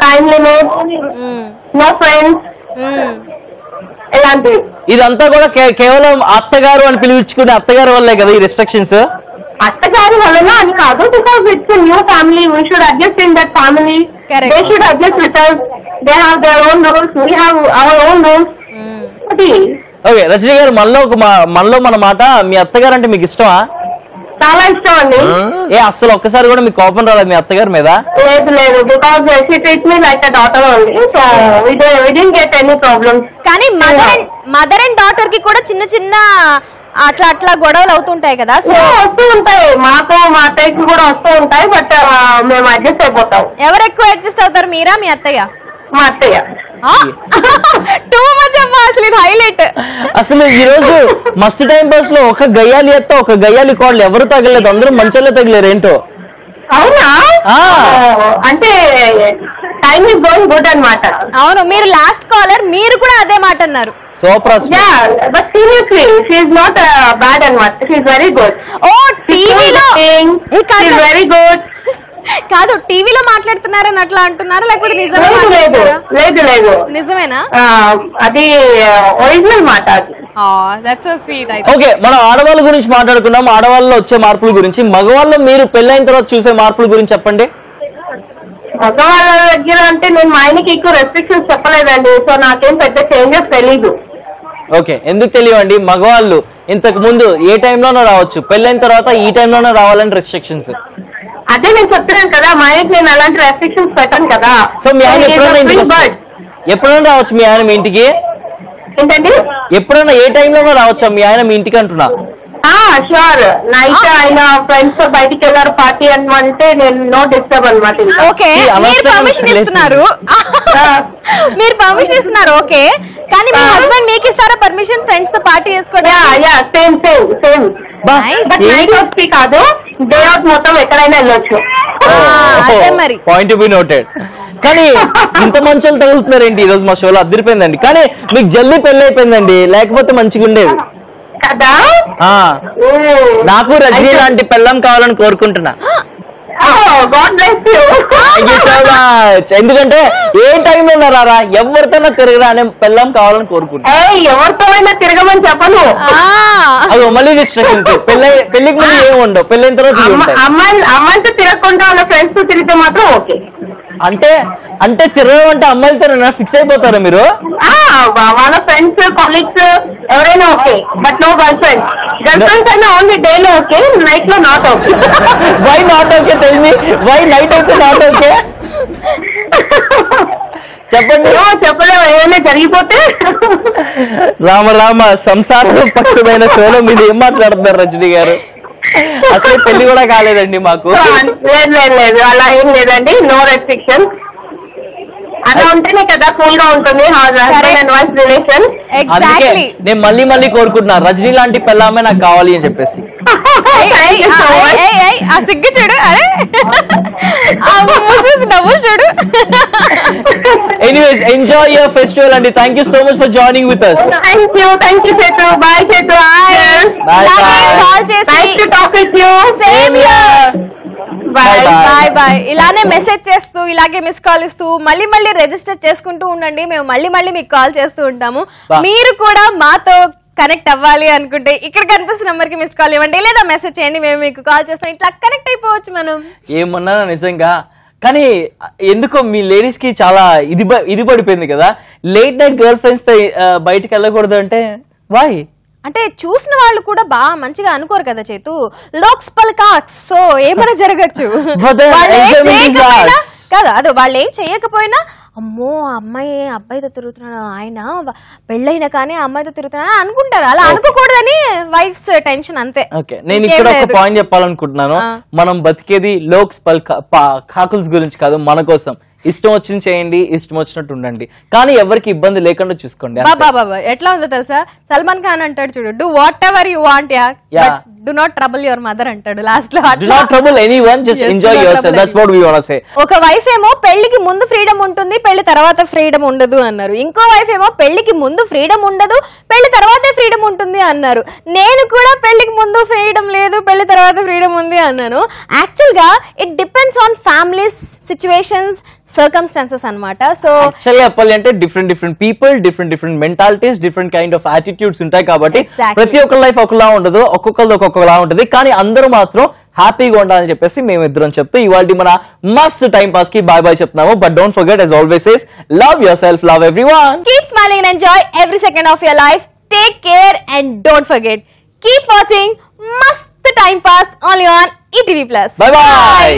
time limit, no friends, ఇలాంటివి. ఇదంతా కూడా కేవలం అత్తగారు అని పిలిపించుకునే అత్తగారు వల్లే కదా ఈ రెస్ట్రిక్షన్స్? అత్తగారి వలన అని కాదు, because it's new family, we should adjust in that family, they should adjust with us, they have their own rules, we have our own rules. అది ఓకే, రజనీ గారు, మనలో మన మాట, మీ అత్తగారు అంటే మీకు ఇష్టమా? చాలా ఇష్టం అండి. అసలు ఒక్కసారి కూడా మీకు కోపం రాలేదు మీ అత్తగారి మీద? లేదు, because she treat me like a daughter only, so we didn't get any problems. కానీ మదర్ అండ్ డాటర్ కి కూడా చిన్న చిన్న అట్లా గొడవలు అవుతుంటాయి కదా, సో వస్తూ ఉంటాయి, మాకు మా అత్తయ్యకి కూడా వస్తూ ఉంటాయి, బట్ మేము అడ్జస్ట్ అయిపోతాం. ఎవరు ఎక్కువ అడ్జస్ట్ అవుతారు, మీరా మీ అత్తయ్య? మా అత్తయ్య. టూ మచ్ అమ్మా, అసలు ఇది హైలైట్. అసలు ఈ రోజు మస్తు టైం పాస్ లో ఒక గయ్యాలి ఎత్త ఒక గయ్యాలి కోడలు ఎవరు తగలేదు, అందరూ మంచోళ్ళే తగిలేరు ఏంటో. అవునా? అంటే టైం ఇస్ గోయింగ్ గుడ్ అన్నమాట. అవును, మీరు లాస్ట్ కాలర్, మీరు కూడా అదే మాట అన్నారు. Super. But seriously she is not bad అన్నమాట, షీ ఇస్ వెరీ గుడ్. ఓ టీవీలో వెరీ గుడ్ కాదు, టీవీలో మాట్లాడుతున్నారని అట్లా అంటున్నారా, లేకపోతే నిజమే? లేదు, నిజమేనా? అది ఒరిజినల్ మాట. That's so sweet. ఓకే, మనం ఆడవాళ్ళ గురించి మాట్లాడుకున్నాం, ఆడవాళ్ళలో వచ్చే మార్పుల గురించి. మగవాళ్ళలో మీరు పెళ్ళైన తర్వాత చూసే మార్పుల గురించి చెప్పండి. మగవాళ్ళ దగ్గర అంటే నేను మా ఆయనకి ఎక్కువ రెస్ట్రిక్షన్స్ చెప్పలేదండి, సో నాకేం పెద్ద చేంజెస్ తెలీదు. ఓకే, ఎందుకు తెలియవండి? మగవాళ్ళు ఇంతకు ముందు ఏ టైంలోనో రావచ్చు, పెళ్ళైన తర్వాత ఈ టైంలోనో రావాలని రెస్ట్రిక్షన్స్. అదే నేను చెప్తున్నాను కదా, మా ఆయనకి నేను అలాంటి రెస్ట్రిక్షన్స్ పెట్టాను కదా. సో మీ ఆయన ఎప్పుడైనా రావచ్చు మీ ఆయన మీ ఇంటికి? ఏంటండి? ఎప్పుడైనా ఏ టైంలోనో రావచ్చా మీ ఆయన మీ ఇంటికి అంటున్నా? షూర్, నైట్ ఆయన ఫ్రెండ్స్ తో బయటికి వెళ్ళారు పార్టీ అంటే నేను నో డిస్టర్బ్ అనమాట. ఓకే, మీరు పర్మిషన్ ఇస్తున్నారు, మీరు పర్మిషన్ ఇస్తున్నారు, ఓకే. కానీ మీ హస్బెండ్ మీకు ఇస్తారా పర్మిషన్ ఫ్రెండ్స్ తో పార్టీ చేసుకోవడం? సేమ్ బట్ నైట్ అవుట్ కి కాదు, డే అవుట్ మొత్తం ఎక్కడైనా వెళ్ళొచ్చు. అదే మరి, పాయింట్ బి నోటెడ్. కానీ ఇంత మంచి తగులుతున్నారు ఏంటి ఈ రోజు మా షోలో? అదిరిపోయిందండి. కానీ మీకు జల్దీ పెళ్లి అయిపోయిందండి, లేకపోతే మంచిగా ఉండేది కదా. నాకు రజనీ లాంటి పెళ్ళం కావాలని కోరుకుంటున్నా. ఎందుకంటే ఏ టైంలో ఉన్నారా ఎవరితోనా తిరగరా అనే పెళ్ళం కావాలని కోరుకుంటున్నా. ఎవరితోనైనా తిరగమని చెప్పను, అది మళ్ళీ రిస్ట్రిక్షన్స్. పెళ్లికి ముందు ఏమి ఉండవు, పెళ్ళైన తర్వాత అమ్మాయితో తిరగకుండా వాళ్ళ ఫ్రెండ్స్ తో తిరిగితే మాత్రం ఓకే. అంటే తిరగడం అంటే అమ్మాయిలతో ఫిక్స్ అయిపోతారా మీరు? వాళ్ళ ఫ్రెండ్స్ కొలీగ్స్ ఎవరైనా okay, but no girl friends. Girl friends అయినా ఓన్లీ డే లో ఓకే, నైట్ లో not okay. Why not okay? Tell me why night అయితే నాట్ ఓకే? చెప్పండి. చెప్పలేము, ఏమైనా జరిగిపోతే. రామ సంసారం పక్షమైన షోలో మీరు ఏం మాట్లాడుతున్నారు రజనీ గారు? అసలు పెళ్లి కూడా కాలేదండి మాకు. లేదు అలా ఏం లేదండి, నో రెస్ట్రిక్షన్. అలా ఉంటేనే కదా కూల్ గా ఉంటుంది husband and wife relation. Exactly. నేను మళ్ళీ మళ్ళీ కోరుకుంటున్నా రజనీ లాంటి పెళ్ళామే నాకు కావాలి అని చెప్పేసి. ఆ సిగ్గు చూడు, అరే నవ్వులు చూడు. ఎనీవేస్ ఎంజాయ్ యువర్ ఫెస్టివల్ అండి. Thank you so much for joining with us. Thank you Sethu. Bye Sethu. Call చేసి talk with you. Same here. Bye bye. Bye bye. ఇలానే మెసేజ్ చేస్తూ ఇలాగే మిస్ కాల్ ఇస్తూ మళ్ళీ మళ్ళీ రిజిస్టర్ చేసుకుంటూ ఉండండి. మేము మళ్ళీ మళ్ళీ మీకు కాల్ చేస్తూ ఉంటాము. మీరు కూడా మాతో కనెక్ట్ అవ్వాలి అనుకుంటే ఇక్కడ కనిపిస్తున్న నెంబర్ కి మిస్ కాల్ ఇవ్వండి లేదా మెసేజ్ చేయండి. మేము మీకు కాల్ చేస్తాం. ఇట్లా కనెక్ట్ అయిపోవచ్చు మనం. ఏమన్నా నిజంగా. కానీ ఎందుకో మీ లేడీస్ కి చాలా ఇది పడిపోయింది కదా, లేట్ నైట్ గర్ల్ ఫ్రెండ్స్ తో బయటకు వెళ్ళకూడదు అంటే వై అంటే చూసిన వాళ్ళు కూడా బాగా మంచిగా అనుకోరు కదా చేతు. లోక్స్ పల్కాక్స్. సో ఏమైనా జరగచ్చు. కదా అదే వాళ్ళు ఏం చేయకపోయినా అమ్మో అమ్మాయి అబ్బాయితో తిరుగుతున్నాడు, ఆయన పెళ్ళైనా కానీ అమ్మాయితో తిరుగుతున్నాడు అనుకుంటారు. అలా అనుకోకూడదని వైఫ్స్ టెన్షన్ అంతే. ఓకే, నేను ఇక్కడ ఒక పాయింట్ చెప్పాలనుకుంటున్నాను. మనం బతికేది లోక్స్ కాకుల్స్ గురించి కాదు, మన కోసం. ఇష్టం వచ్చింది చేయండి, ఇష్టం వచ్చినట్టు ఉండండి, కానీ ఎవరికి ఇబ్బంది లేకుండా చూసుకోండి. బాబా ఎట్లా ఉందో తెలుసా, సల్మాన్ ఖాన్ అంటాడు చూడు, do what ever you want do not trouble your mother అంటాడు లాస్ట్ లో. Do not trouble anyone, just enjoy yourself. That's what we want to say. ఒక వైఫ్ ఏమో పెళ్లికి ముందు ఫ్రీడమ్ ఉంటుంది, పెళ్లి తర్వాత ఫ్రీడమ్ ఉండదు అన్నారు. ఇంకో వైఫ్ ఏమో పెళ్లికి ముందు ఫ్రీడమ్ ఉండదు, పెళ్లి తర్వాతే ఫ్రీడమ్ ఉంటుంది అన్నారు. నేను కూడా పెళ్లికి ముందు ఫ్రీడమ్ లేదు, పెళ్లి తర్వాత ఫ్రీడమ్ ఉంది అన్నాను. యాక్చువల్ గా it depends on families, situations, circumstances అన్నమాట. సో యాక్చువల్లీ చెప్పాలి అంటే different people, different mentalities, different kind of attitudes ఉంటాయి కాబట్టి ప్రతి ఒక్కరి లైఫ్ ఒకలా ఉండదు, ఒక్కొక్కరిది ఒక్కొక్కలా ఉంటుంది. కానీ అందరూ మాత్రం హ్యాపీగా ఉండాలని చెప్పేసి మేము ఇద్దరం చెప్తూ ఇవాళ మన మస్త్ టైం పాస్ కి బాయ్ బాయ్ చెప్తున్నాము. But don't forget, as always says, love yourself, love everyone, keep smiling and enjoy every second of your life. Take care and don't forget, keep watching Mast Time Pass only on ETV Plus. bye bye.